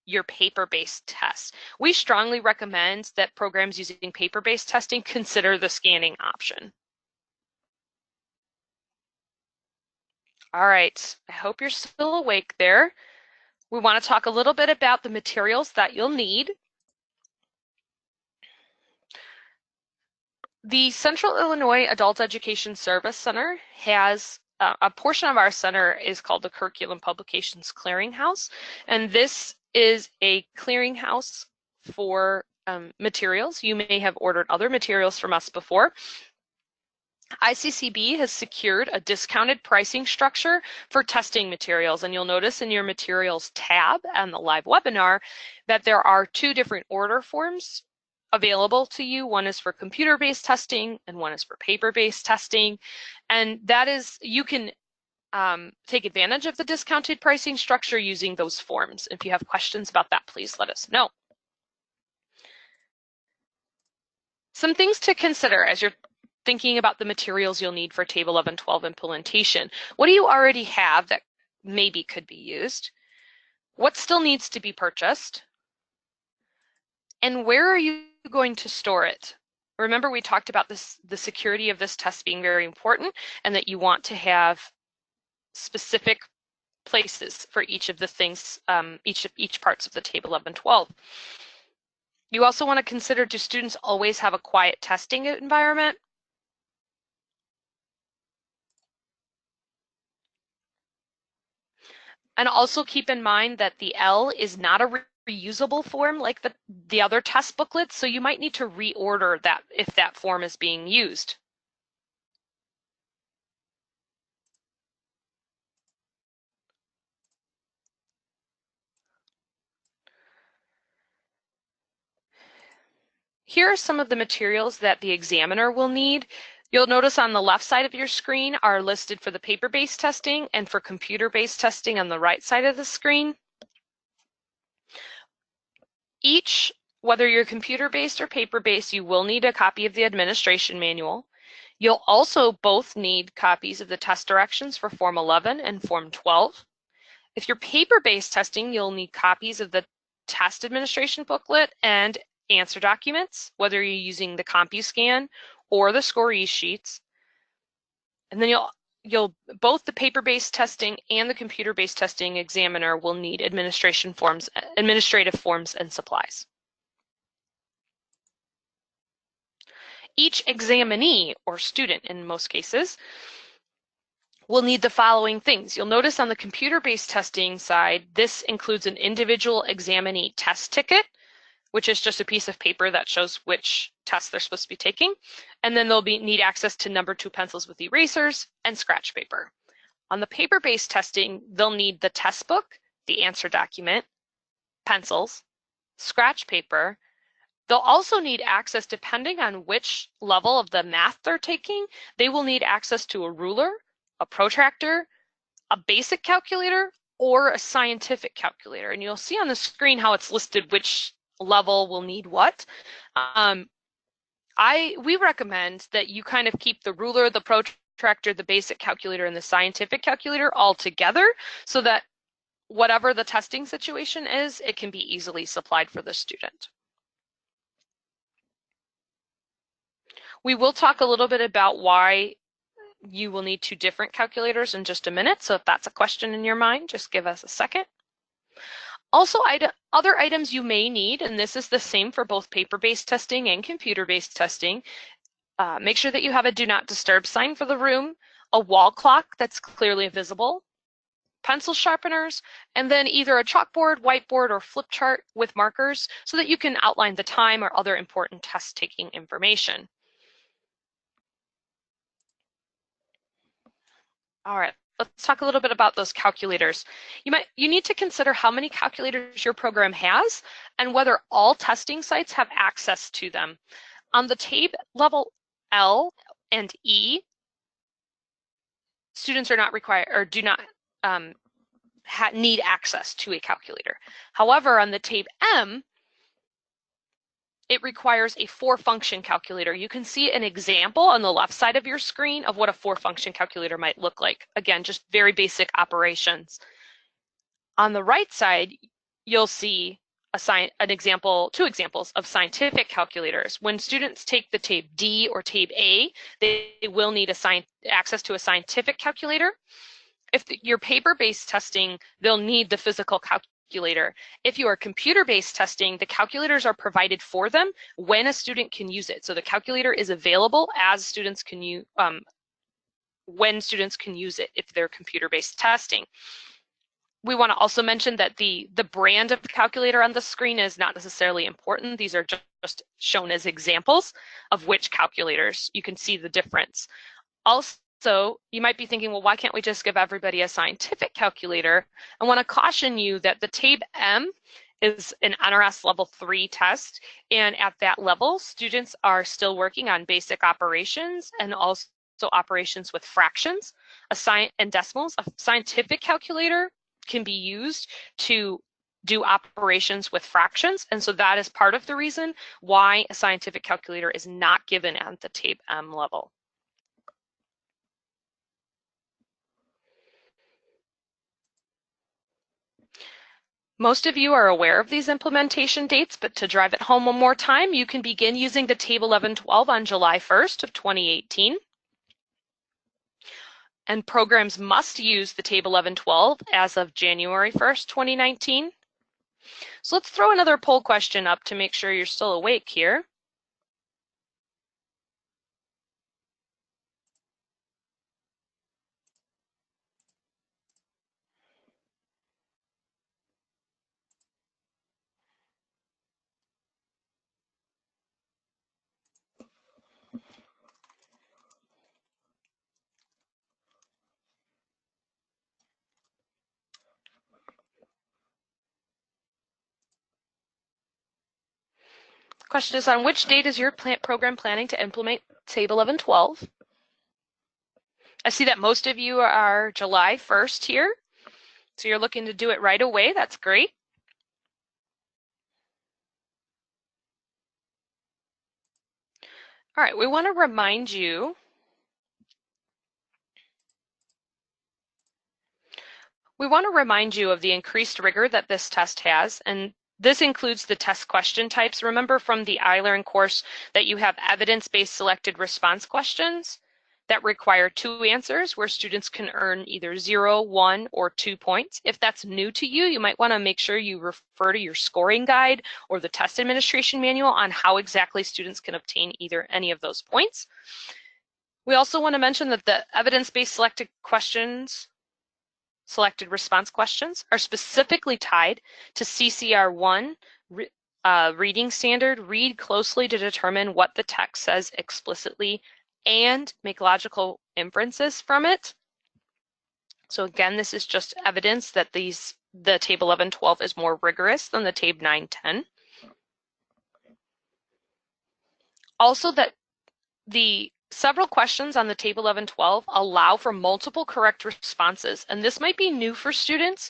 your paper-based tests. We strongly recommend that programs using paper-based testing consider the scanning option. All right, I hope you're still awake there. We want to talk a little bit about the materials that you'll need. The Central Illinois Adult Education Service Center has a portion of our center is called the Curriculum Publications Clearinghouse, and this is a clearinghouse for materials. You may have ordered other materials from us before. ICCB has secured a discounted pricing structure for testing materials, and you'll notice in your materials tab and the live webinar that there are 2 different order forms available to you. One is for computer-based testing and one is for paper-based testing, and that is, you can take advantage of the discounted pricing structure using those forms. If you have questions about that, please let us know. Some things to consider as you're thinking about the materials you'll need for TABE 1112 implementation. What do you already have that maybe could be used? What still needs to be purchased? And where are you going to store it? Remember, we talked about the security of this test being very important, and that you want to have specific places for each of the things, each parts of the TABE 1112. You also want to consider, do students always have a quiet testing environment? And also keep in mind that the L is not a reusable form like the other test booklets, so you might need to reorder that if that form is being used. Here are some of the materials that the examiner will need. You'll notice on the left side of your screen are listed for the paper-based testing and for computer-based testing on the right side of the screen. Each, whether you're computer-based or paper-based, you will need a copy of the administration manual. You'll also both need copies of the test directions for Form 11 and Form 12. If you're paper-based testing, you'll need copies of the test administration booklet and answer documents, whether you're using the CompuScan or the scorees sheets. And then you'll both the paper-based testing and the computer-based testing examiner will need administrative forms and supplies. Each examinee, or student in most cases, will need the following things. You'll notice on the computer-based testing side, this includes an individual examinee test ticket, which is just a piece of paper that shows which test they're supposed to be taking. And then they'll need access to number 2 pencils with erasers and scratch paper. On the paper-based testing, they'll need the test book, the answer document, pencils, scratch paper. They'll also need access, depending on which level of the math they're taking, they will need access to a ruler, a protractor, a basic calculator, or a scientific calculator. And you'll see on the screen how it's listed which level will need what. We recommend that you kind of keep the ruler, the protractor, the basic calculator, and the scientific calculator all together so that whatever the testing situation is, it can be easily supplied for the student. We will talk a little bit about why you will need 2 different calculators in just a minute. So if that's a question in your mind, just give us a second. Also, other items you may need, and this is the same for both paper-based testing and computer-based testing. Make sure that you have a do not disturb sign for the room, a wall clock that's clearly visible, pencil sharpeners, and then either a chalkboard, whiteboard, or flip chart with markers so that you can outline the time or other important test-taking information. All right, let's talk a little bit about those calculators. You need to consider how many calculators your program has and whether all testing sites have access to them. On the TABE level L and E, students are not required or do not need access to a calculator. However, on the TABE M, it requires a 4-function calculator. You can see an example on the left side of your screen of what a 4-function calculator might look like. Again, just very basic operations. On the right side, you'll see an example, 2 examples of scientific calculators. When students take the TABE D or TABE A, they will need access to a scientific calculator. If you're paper-based testing, they'll need the physical calculator. If you are computer-based testing, the calculators are provided for them when a student can use it. So the calculator is available as students can use, when students can use it if they're computer-based testing. We want to also mention that the brand of the calculator on the screen is not necessarily important. These are just shown as examples of which calculators. You can see the difference. Also, you might be thinking, well, why can't we just give everybody a scientific calculator? I want to caution you that the TABE M is an NRS level 3 test, and at that level, students are still working on basic operations and also operations with fractions and decimals. A scientific calculator can be used to do operations with fractions, and so that is part of the reason why a scientific calculator is not given at the TABE M level. Most of you are aware of these implementation dates, but to drive it home one more time, you can begin using the TABE 1112 on July 1st of 2018. And programs must use the TABE 1112 as of January 1st, 2019. So let's throw another poll question up to make sure you're still awake here. Question is, on which date is your program planning to implement TABE 1112? I see that most of you are July 1st here, so you're looking to do it right away. That's great. All right, we want to remind you of the increased rigor that this test has, and this includes the test question types. Remember from the iLearn course that you have evidence-based selected response questions that require 2 answers where students can earn either 0, 1, or 2 points. If that's new to you, you might want to make sure you refer to your scoring guide or the test administration manual on how exactly students can obtain either any of those points. We also want to mention that the evidence-based selected response questions are specifically tied to CCR1 reading standard. Read closely to determine what the text says explicitly and make logical inferences from it. So again, this is just evidence that the TABE 1112 is more rigorous than the TABE 910. Also, that the several questions on the TABE 1112 allow for multiple correct responses, and this might be new for students.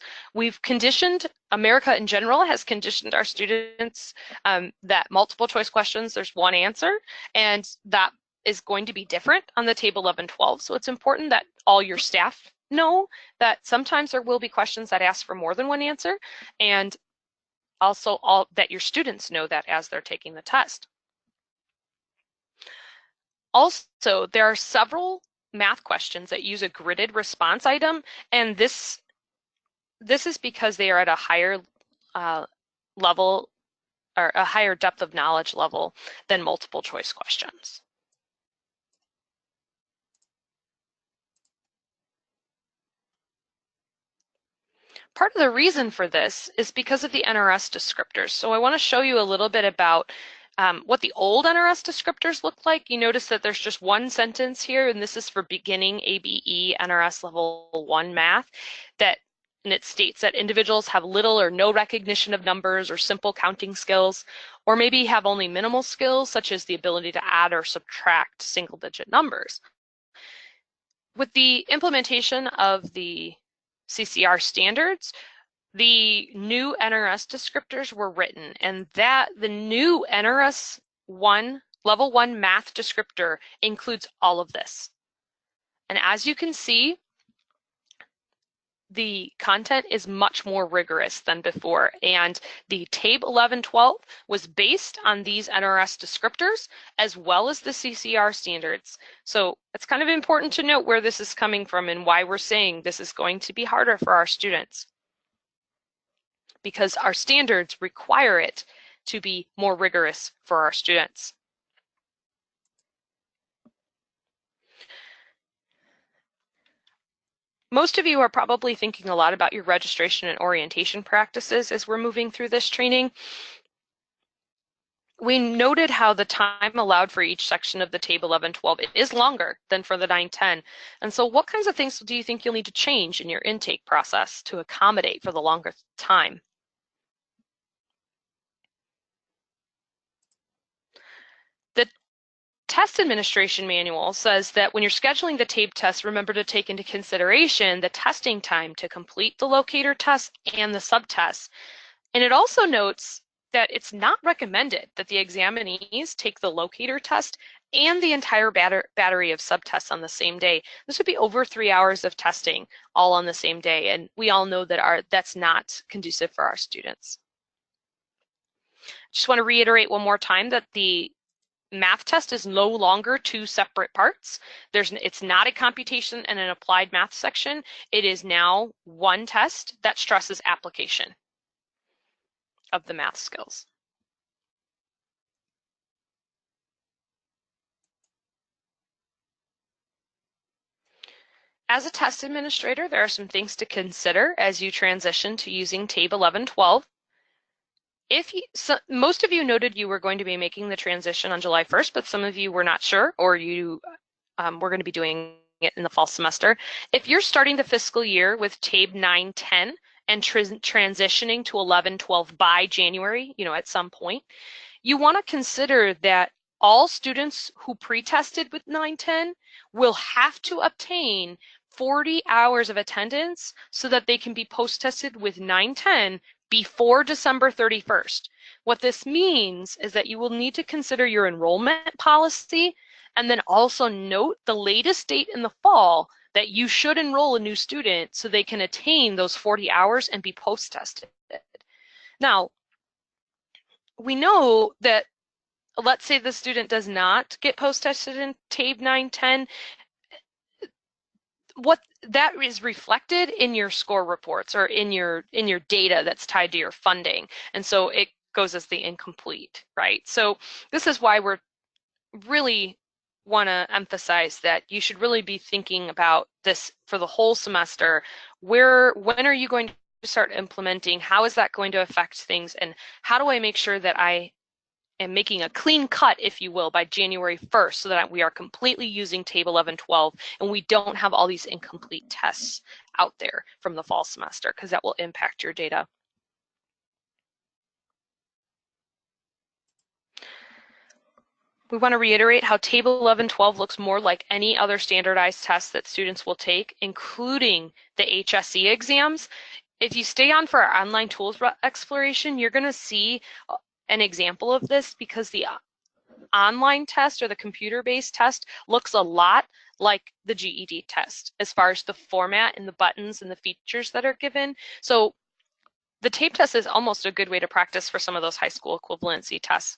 America in general has conditioned our students that multiple choice questions, there's one answer, and that is going to be different on the TABE 1112. So it's important that all your staff know that sometimes there will be questions that ask for more than one answer, and also that your students know that as they're taking the test. Also, there are several math questions that use a gridded response item, and this is because they are at a higher level or a higher depth of knowledge level than multiple choice questions. Part of the reason for this is because of the NRS descriptors. So I want to show you a little bit about what the old NRS descriptors look like. You notice that there's just one sentence here, and this is for beginning ABE NRS level 1 math, and it states that individuals have little or no recognition of numbers or simple counting skills, or maybe have only minimal skills such as the ability to add or subtract single-digit numbers. With the implementation of the CCR standards, the new NRS descriptors were written, and that the new NRS level 1 math descriptor includes all of this. And as you can see, the content is much more rigorous than before, and the TABE 1112 was based on these NRS descriptors as well as the CCR standards. So it's kind of important to note where this is coming from and why we're saying this is going to be harder for our students, because our standards require it to be more rigorous for our students. Most of you are probably thinking a lot about your registration and orientation practices as we're moving through this training. We noted how the time allowed for each section of the TABE 1112 is longer than for the 910. And so what kinds of things do you think you'll need to change in your intake process to accommodate for the longer time? The test administration manual says that when you're scheduling the TABE test, remember to take into consideration the testing time to complete the locator test and the subtests. And it also notes that it's not recommended that the examinees take the locator test and the entire battery of subtests on the same day. This would be over 3 hours of testing all on the same day, and we all know that that's not conducive for our students. Just want to reiterate one more time that the math test is no longer 2 separate parts. It's not a computation and an applied math section. It is now one test that stresses application of the math skills. As a test administrator, there are some things to consider as you transition to using TABE 1112. Most of you noted you were going to be making the transition on July 1st, but some of you were not sure, or you were going to be doing it in the fall semester. If you're starting the fiscal year with TABE 910 and transitioning to 1112 by January, at some point, you want to consider that all students who pre-tested with 910 will have to obtain 40 hours of attendance so that they can be post-tested with 910 before December 31st. What this means is that you will need to consider your enrollment policy and then also note the latest date in the fall that you should enroll a new student so they can attain those 40 hours and be post-tested. Now, we know that, let's say the student does not get post-tested in TABE 910, what that is reflected in your score reports or in your data that's tied to your funding. And so it goes as the incomplete, right? So this is why we're really want to emphasize that you should really be thinking about this for the whole semester. When are you going to start implementing? How is that going to affect things? And how do I make sure that I am making a clean cut, if you will, by January 1st so that we are completely using TABE 11-12 and we don't have all these incomplete tests out there from the fall semester, because that will impact your data. We want to reiterate how TABE 11-12 looks more like any other standardized test that students will take, including the HSE exams. If you stay on for our online tools exploration, you're going to see an example of this, because the online test or the computer-based test looks a lot like the GED test as far as the format and the buttons and the features that are given. So the TABE test is almost a good way to practice for some of those high school equivalency tests.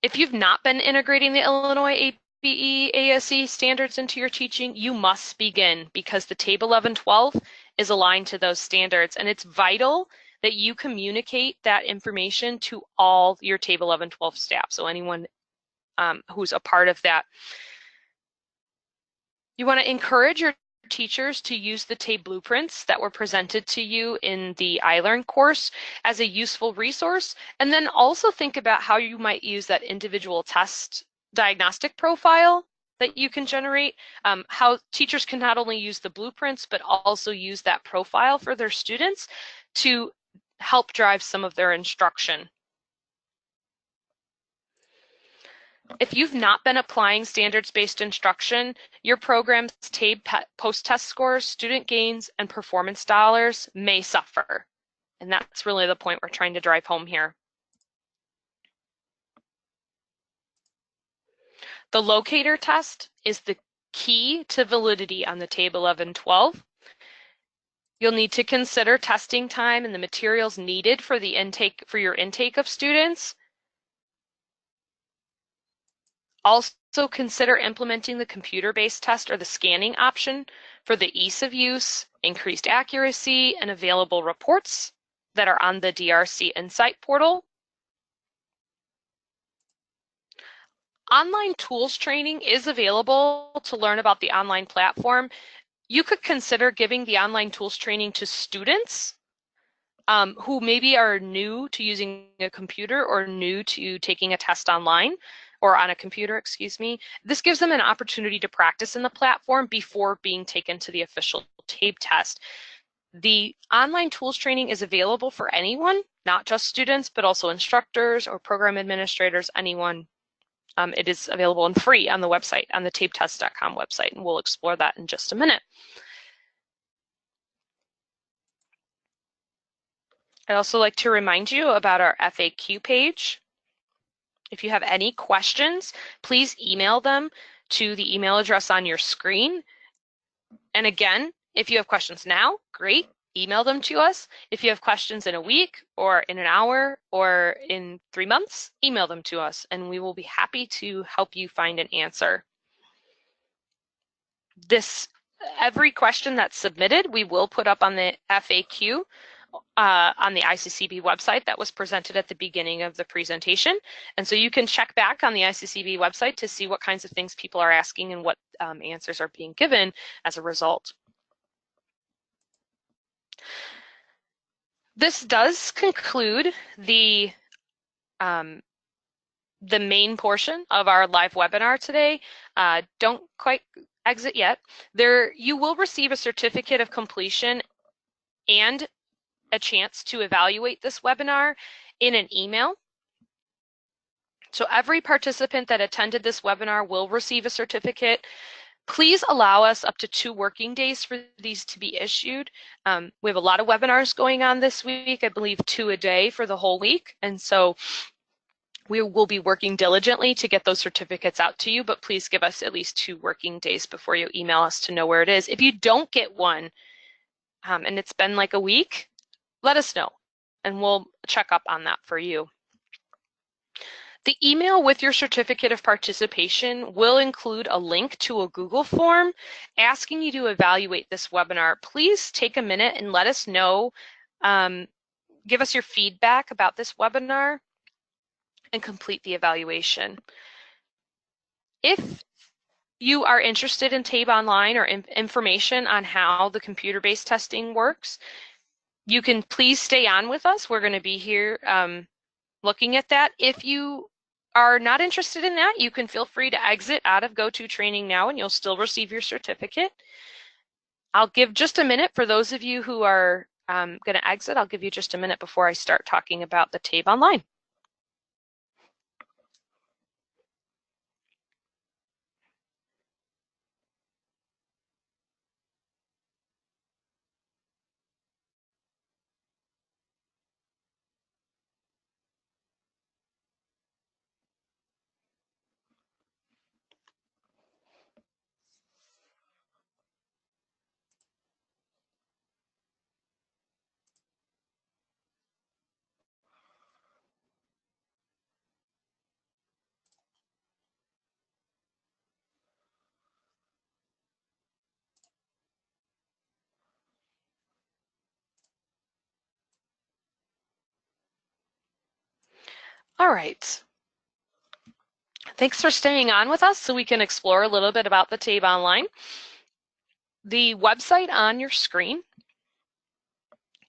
If you've not been integrating the Illinois ABE ASE standards into your teaching, you must begin, because the TABE 11-12 is aligned to those standards, and it's vital that you communicate that information to all your TABE 11-12 staff, so anyone who's a part of that. You want to encourage your teachers to use the TABE blueprints that were presented to you in the iLearn course as a useful resource, and then also think about how you might use that individual test diagnostic profile that you can generate, how teachers can not only use the blueprints but also use that profile for their students to help drive some of their instruction. If you've not been applying standards-based instruction, your program's TABE post-test scores, student gains, and performance dollars may suffer. And that's really the point we're trying to drive home here. The locator test is the key to validity on the TABE 11-12. You'll need to consider testing time and the materials needed for your intake of students. Also consider implementing the computer-based test or the scanning option for the ease of use, increased accuracy, and available reports that are on the DRC Insight portal. Online tools training is available to learn about the online platform. You could consider giving the online tools training to students who maybe are new to using a computer or new to taking a test online or on a computer, excuse me. This gives them an opportunity to practice in the platform before being taken to the official TABE test. The online tools training is available for anyone, not just students, but also instructors or program administrators, anyone. It is available and free on the website, on the tabetest.com website, and we'll explore that in just a minute. I'd also like to remind you about our FAQ page. If you have any questions, please email them to the email address on your screen. And again, if you have questions now, great, email them to us. If you have questions in a week or in an hour or in 3 months, email them to us and we will be happy to help you find an answer. Every question that's submitted, we will put up on the FAQ on the ICCB website that was presented at the beginning of the presentation. And so you can check back on the ICCB website to see what kinds of things people are asking and what answers are being given as a result. This does conclude the main portion of our live webinar today. Don't quite exit yet. You will receive a certificate of completion and a chance to evaluate this webinar in an email. So every participant that attended this webinar will receive a certificate. Please allow us up to 2 working days for these to be issued. We have a lot of webinars going on this week, I believe 2 a day for the whole week. And so we will be working diligently to get those certificates out to you, but please give us at least 2 working days before you email us to know where it is. If you don't get one, and it's been like a week, let us know and we'll check up on that for you. The email with your certificate of participation will include a link to a Google form asking you to evaluate this webinar. Please take a minute and let us know, give us your feedback about this webinar and complete the evaluation. If you are interested in TABE Online or information on how the computer-based testing works, you can please stay on with us. We're going to be here looking at that. If you are not interested in that, you can feel free to exit out of GoToTraining now and you'll still receive your certificate. I'll give just a minute for those of you who are going to exit. I'll give you just a minute before I start talking about the TABE Online. All right. Thanks for staying on with us so we can explore a little bit about the TABE Online. The website on your screen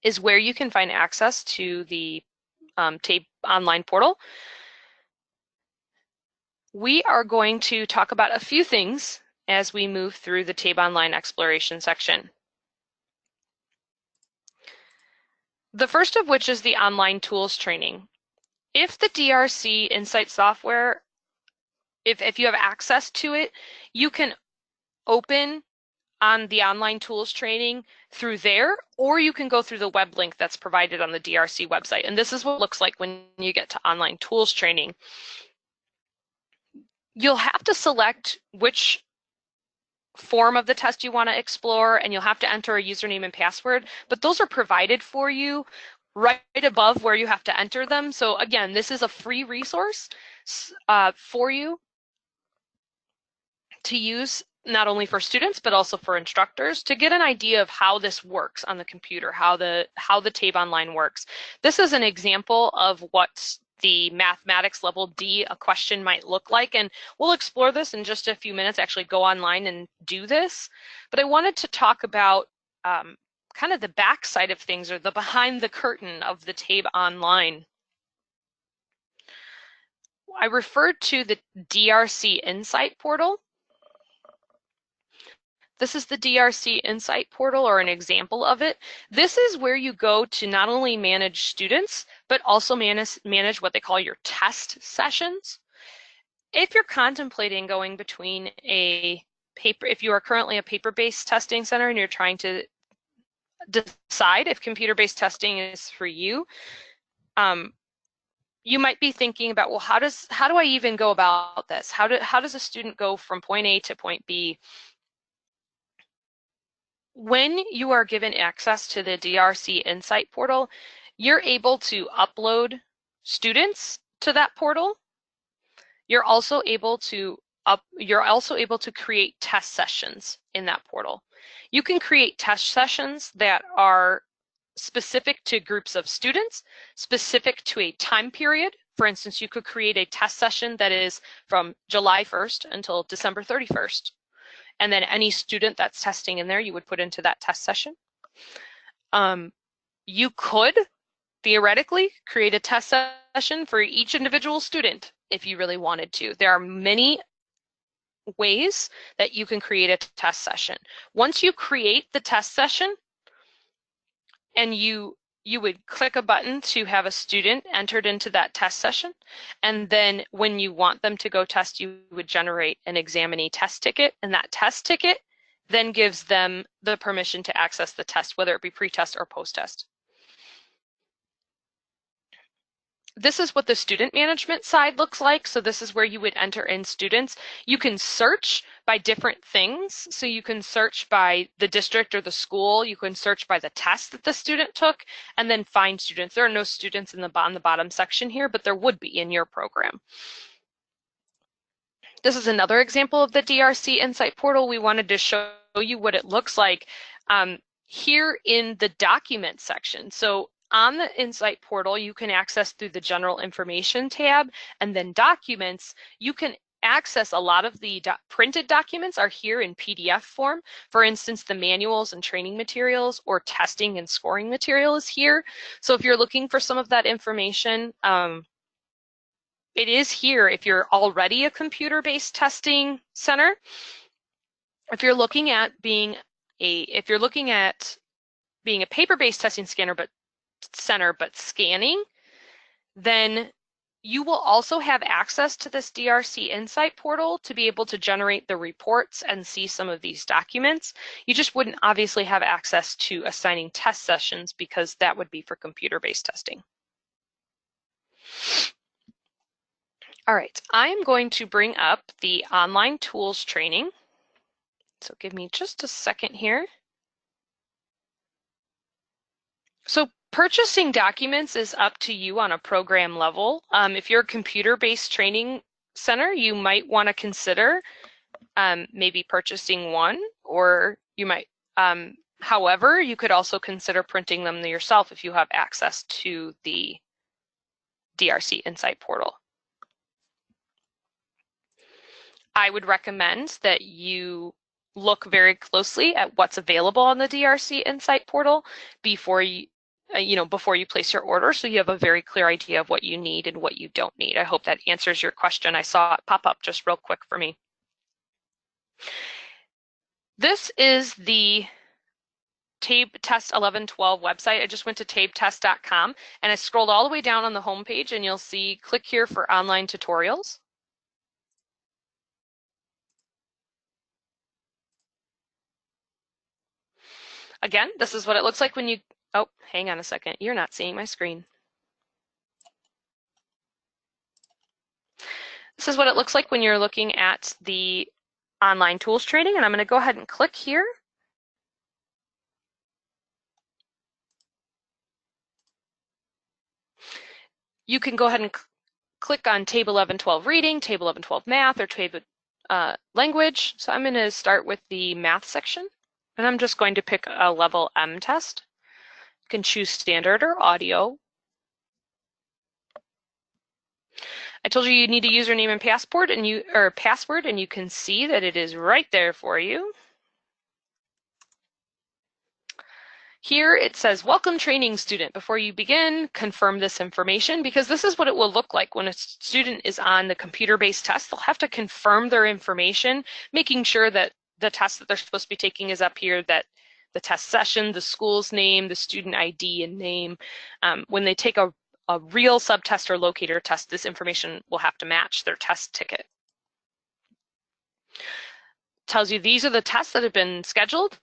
is where you can find access to the TABE Online portal. We are going to talk about a few things as we move through the TABE Online exploration section. The first of which is the online tools training. If the DRC Insight software, if you have access to it, you can open on the online tools training through there, or you can go through the web link that's provided on the DRC website. And this is what it looks like when you get to online tools training. You'll have to select which form of the test you want to explore, and you'll have to enter a username and password, but those are provided for you right above where you have to enter them. So again, this is a free resource for you to use, not only for students, but also for instructors to get an idea of how this works on the computer, how the TABE Online works. This is an example of what the mathematics level D a question might look like, and we'll explore this in just a few minutes, actually go online and do this. But I wanted to talk about kind of the back side of things, or the behind the curtain of the TABE Online. I referred to the DRC Insight portal. This is the DRC Insight portal, or an example of it. This is where you go to not only manage students, but also manage what they call your test sessions. If you're contemplating going between if you are currently a paper-based testing center and you're trying to decide if computer-based testing is for you, you might be thinking about, well, how do I even go about this? How does a student go from point A to point B? When you are given access to the DRC Insight portal, you're able to upload students to that portal. You're also able to create test sessions in that portal. You can create test sessions that are specific to groups of students, specific to a time period. For instance, you could create a test session that is from July 1st until December 31st. And then any student that's testing in there, you would put into that test session. You could theoretically create a test session for each individual student if you really wanted to. There are many ways that you can create a test session. Once you create the test session and you you would click a button to have a student entered into that test session. And then when you want them to go test, you would generate an examinee test ticket. And that test ticket then gives them the permission to access the test, whether it be pre-test or post-test. This is what the student management side looks like. So this is where you would enter in students. You can search by different things. So you can search by the district or the school. You can search by the test that the student took and then find students. There are no students on the bottom section here, but there would be in your program. This is another example of the DRC Insight Portal. We wanted to show you what it looks like here in the document section. So on the Insight Portal, you can access through the General Information tab, and then Documents, you can access a lot of the printed documents are here in PDF form. For instance, the manuals and training materials or testing and scoring material is here. So if you're looking for some of that information, it is here if you're already a computer-based testing center. If you're looking at being a paper-based testing center but scanning, then you will also have access to this DRC Insight Portal to be able to generate the reports and see some of these documents. You just wouldn't obviously have access to assigning test sessions because that would be for computer-based testing. All right, I'm going to bring up the online tools training. So give me just a second here. So purchasing documents is up to you on a program level. If you're a computer-based training center, you might want to consider maybe purchasing one, or you might, however, you could also consider printing them yourself if you have access to the DRC Insight Portal. I would recommend that you look very closely at what's available on the DRC Insight Portal before you place your order, so you have a very clear idea of what you need and what you don't need. I hope that answers your question. I saw it pop up just real quick for me. This is the TABE Test 1112 website. I just went to tabetest.com and I scrolled all the way down on the home page and you'll see click here for online tutorials. Again, this is what it looks like when you, oh, hang on a second. You're not seeing my screen. This is what it looks like when you're looking at the online tools training, and I'm going to go ahead and click here. You can go ahead and click on TABE 1112 reading, TABE 1112 math, or TABE language. So I'm going to start with the math section. And I'm just going to pick a level M test. You can choose standard or audio. I told you need a username and password, and you can see that it is right there for you. Here it says, welcome training student. Before you begin, confirm this information, because this is what it will look like when a student is on the computer-based test. They'll have to confirm their information, making sure that the test that they're supposed to be taking is up here, that the test session, the school's name, the student ID and name. When they take a real subtest or locator test, this information will have to match their test ticket. Tells you these are the tests that have been scheduled.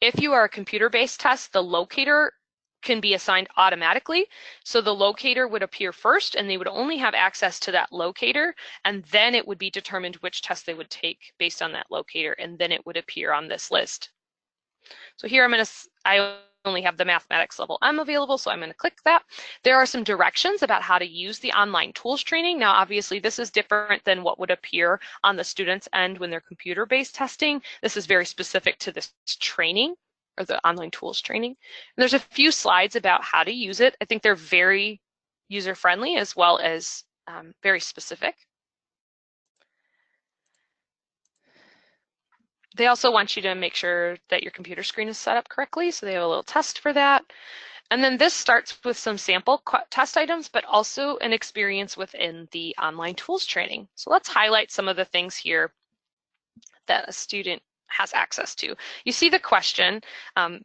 If you are a computer-based test, the locator can be assigned automatically. So the locator would appear first and they would only have access to that locator, and then it would be determined which test they would take based on that locator, and then it would appear on this list. So here I only have the mathematics level M available, so I'm going to click that. There are some directions about how to use the online tools training. Now, obviously, this is different than what would appear on the student's end when they're computer-based testing. This is very specific to this training, or the online tools training. And there's a few slides about how to use it. I think they're very user-friendly as well as very specific. They also want you to make sure that your computer screen is set up correctly, so they have a little test for that. And then this starts with some sample test items, but also an experience within the online tools training. So let's highlight some of the things here that a student has access to. You see the question.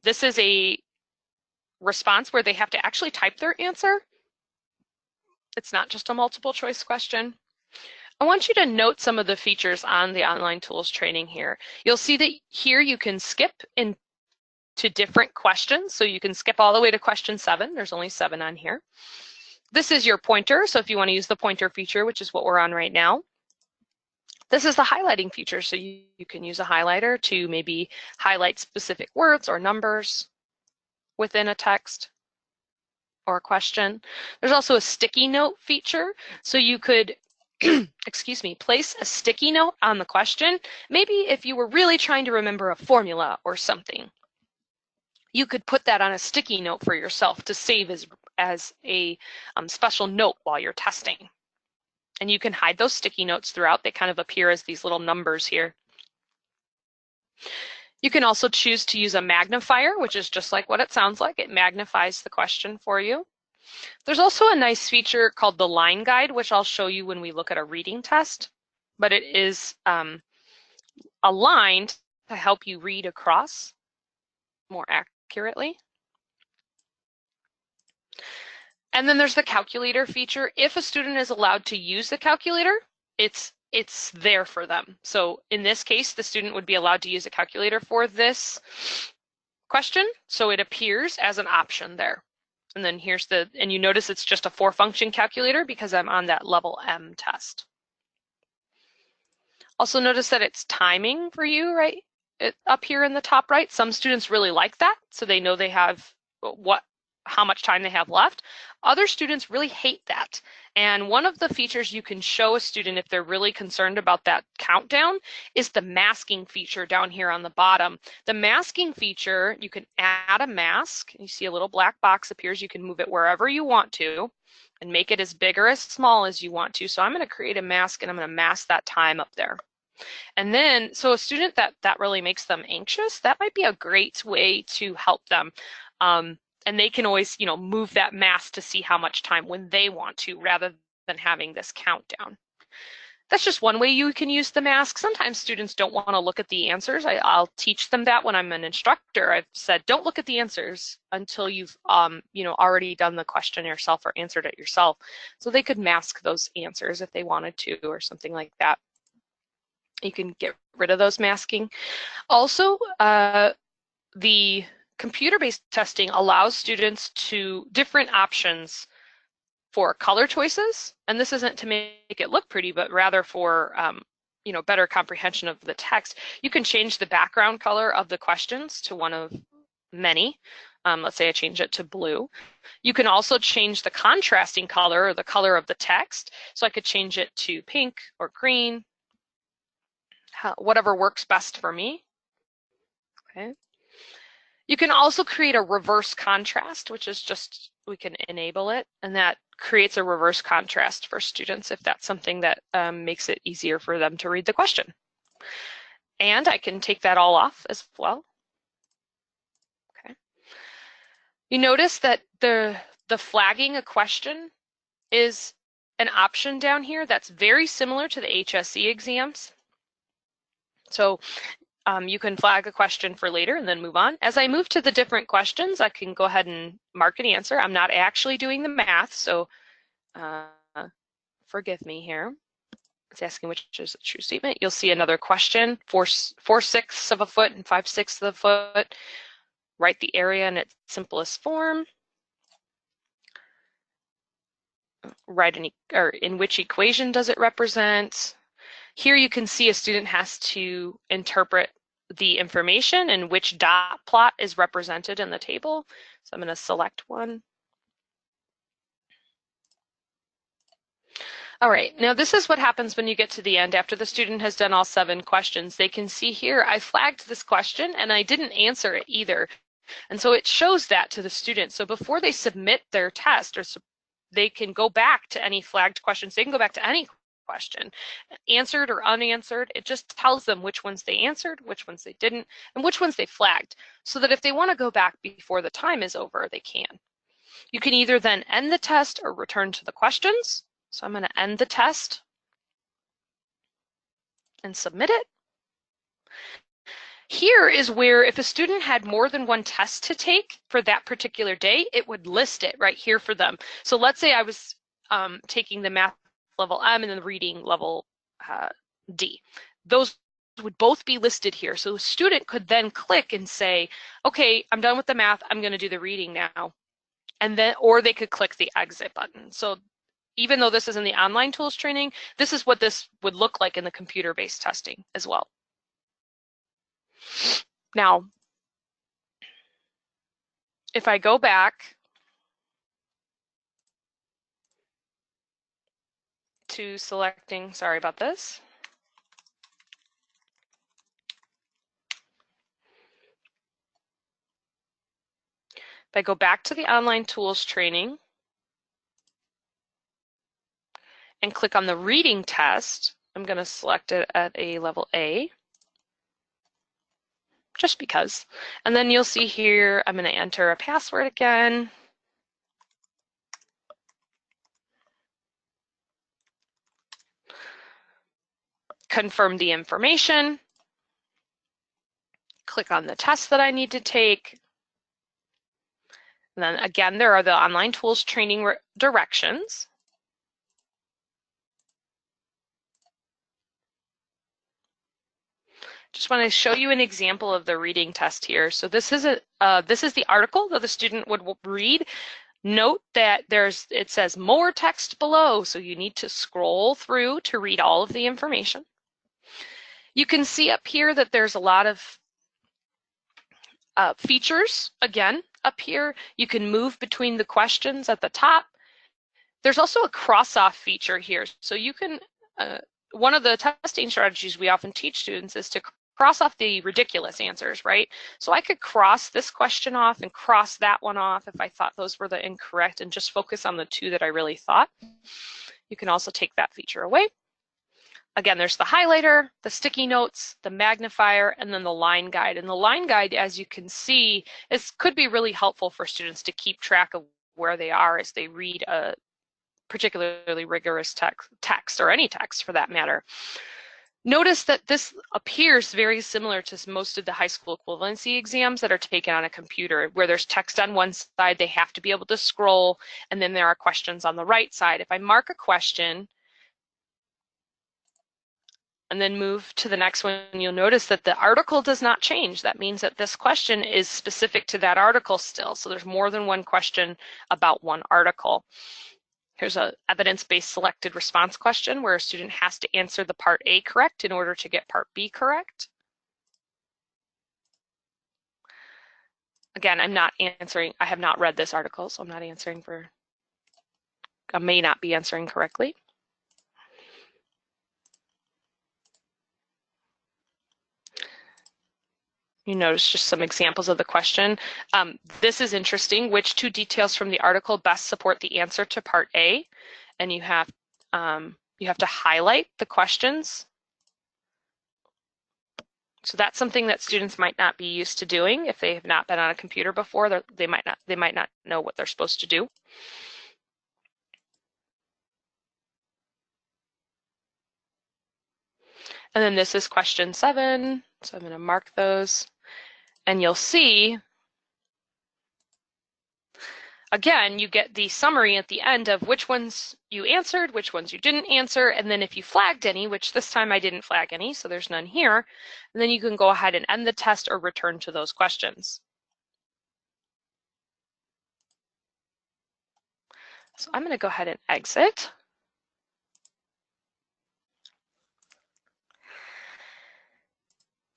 This is a response where they have to actually type their answer. It's not just a multiple choice question. I want you to note some of the features on the online tools training here. You'll see that here you can skip into different questions. So you can skip all the way to question 7. There's only 7 on here. This is your pointer. So if you want to use the pointer feature, which is what we're on right now, this is the highlighting feature. So you can use a highlighter to maybe highlight specific words or numbers within a text or a question. There's also a sticky note feature. So you could excuse me, place a sticky note on the question. Maybe if you were really trying to remember a formula or something, you could put that on a sticky note for yourself to save as a special note while you're testing. And you can hide those sticky notes throughout. They kind of appear as these little numbers here. You can also choose to use a magnifier, which is just like what it sounds like. It magnifies the question for you. There's also a nice feature called the line guide, which I'll show you when we look at a reading test, but it is aligned to help you read across more accurately. And then there's the calculator feature. If a student is allowed to use the calculator, it's there for them. So in this case, the student would be allowed to use a calculator for this question, so it appears as an option there. And then here's and you notice it's just a 4-function calculator because I'm on that level M test. Also notice that it's timing for you, right? Up here in the top right. Some students really like that, so they know they have how much time they have left. Other students really hate that. And one of the features you can show a student if they're really concerned about that countdown is the masking feature down here on the bottom. The masking feature, you can add a mask. You see a little black box appears. You can move it wherever you want to and make it as big or as small as you want to. So I'm going to create a mask and I'm going to mask that time up there. And then, so a student that really makes them anxious, that might be a great way to help them. And they can always, move that mask to see how much time when they want to, rather than having this countdown. That's just one way you can use the mask. Sometimes students don't want to look at the answers. I'll teach them that when I'm an instructor. I've said, don't look at the answers until you've, already done the question yourself or answered it yourself. So they could mask those answers if they wanted to or something like that. You can get rid of those masking. Also, the computer-based testing allows students to different options for color choices, and this isn't to make it look pretty, but rather for better comprehension of the text. You can change the background color of the questions to one of many. Let's say I change it to blue. You can also change the contrasting color or the color of the text. So I could change it to pink or green, whatever works best for me. Okay. You can also create a reverse contrast, which is just, we can enable it, and that creates a reverse contrast for students if that's something that makes it easier for them to read the question. And I can take that all off as well. Okay. You notice that the flagging a question is an option down here that's very similar to the HSE exams. So you can flag a question for later and then move on. As I move to the different questions, I can go ahead and mark an answer. I'm not actually doing the math, so forgive me here. It's asking which is a true statement. You'll see another question, 4/6 of a foot and 5/6 of the foot. Write the area in its simplest form. Write in which equation does it represent? Here you can see a student has to interpret the information and which dot plot is represented in the table. So I'm going to select one. All right, now this is what happens when you get to the end after the student has done all 7 questions. They can see here I flagged this question and I didn't answer it either. And so it shows that to the student. So before they submit their test, or they can go back to any flagged questions. They can go back to any question, answered or unanswered. It just tells them which ones they answered, which ones they didn't, and which ones they flagged, so that if they want to go back before the time is over, they can. You can either then end the test or return to the questions. So I'm going to end the test and submit it. Here is where if a student had more than one test to take for that particular day, it would list it right here for them. So let's say I was taking the math level M and then the reading level D. Those would both be listed here. So a student could then click and say, okay, I'm done with the math, I'm going to do the reading now. And then, or they could click the exit button. So even though this is in the online tools training, this is what this would look like in the computer-based testing as well. Now, if I go back to selecting, sorry about this. If I go back to the online tools training and click on the reading test, I'm going to select it at a level A, just because. And then you'll see here, I'm going to enter a password again. Confirm the information. Click on the test that I need to take. And then again, there are the online tools training directions. Just want to show you an example of the reading test here. So this is the article that the student would read. Note that it says more text below, so you need to scroll through to read all of the information. You can see up here that there's a lot of features, again, up here. You can move between the questions at the top. There's also a cross-off feature here. So you can, one of the testing strategies we often teach students is to cross off the ridiculous answers, right? So I could cross this question off and cross that one off if I thought those were the incorrect and just focus on the two that I really thought. You can also take that feature away. Again, there's the highlighter, the sticky notes, the magnifier, and then the line guide. And the line guide, as you can see, could be really helpful for students to keep track of where they are as they read a particularly rigorous text, or any text for that matter. Notice that this appears very similar to most of the high school equivalency exams that are taken on a computer, where there's text on one side, they have to be able to scroll, and then there are questions on the right side. If I mark a question and then move to the next one, you'll notice that the article does not change. That means that this question is specific to that article still. So there's more than one question about one article. Here's an evidence-based selected response question where a student has to answer the part A correct in order to get part B correct. Again, I'm not answering, I have not read this article, so I'm not answering for, I may not be answering correctly. You notice just some examples of the question. This is interesting. Which two details from the article best support the answer to part A? And you have to highlight the questions. So that's something that students might not be used to doing if they have not been on a computer before. They might not know what they're supposed to do. And then this is question 7. So I'm going to mark those. And you'll see, again, you get the summary at the end of which ones you answered, which ones you didn't answer, and then if you flagged any, which this time I didn't flag any, so there's none here, and then you can go ahead and end the test or return to those questions. So I'm going to go ahead and exit.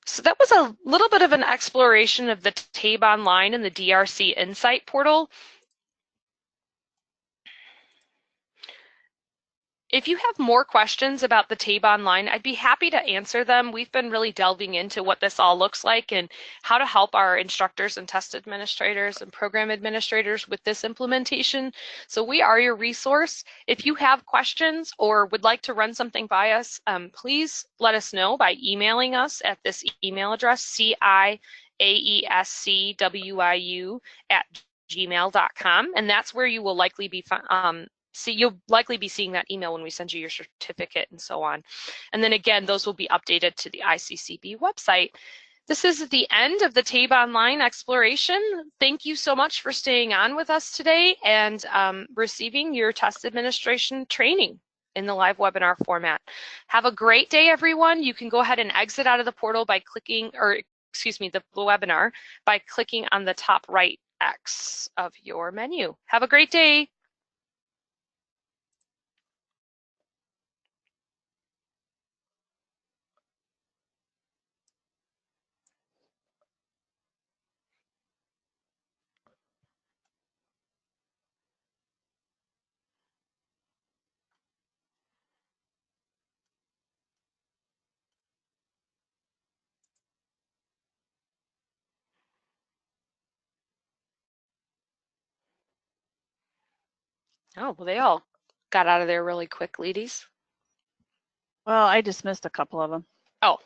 So that was a little bit of an exploration of the TABE Online and the DRC Insight portal. If you have more questions about the TABE Online, I'd be happy to answer them. We've been really delving into what this all looks like and how to help our instructors and test administrators and program administrators with this implementation. So we are your resource. If you have questions or would like to run something by us, please let us know by emailing us at this email address, ciaescwiu@gmail.com, and that's where you will likely be you'll likely be seeing that email when we send you your certificate and so on. And then again, those will be updated to the ICCB website. This is the end of the TABE Online exploration. Thank you so much for staying on with us today and receiving your test administration training in the live webinar format. Have a great day, everyone. You can go ahead and exit out of the portal by clicking, or excuse me, the webinar by clicking on the top right X of your menu. Have a great day. Oh, well, they all got out of there really quick, ladies. Well, I dismissed a couple of them. Oh.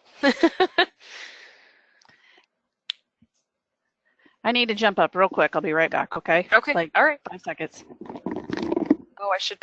I need to jump up real quick. I'll be right back, okay? Okay, Like all right. 5 seconds. Oh, I should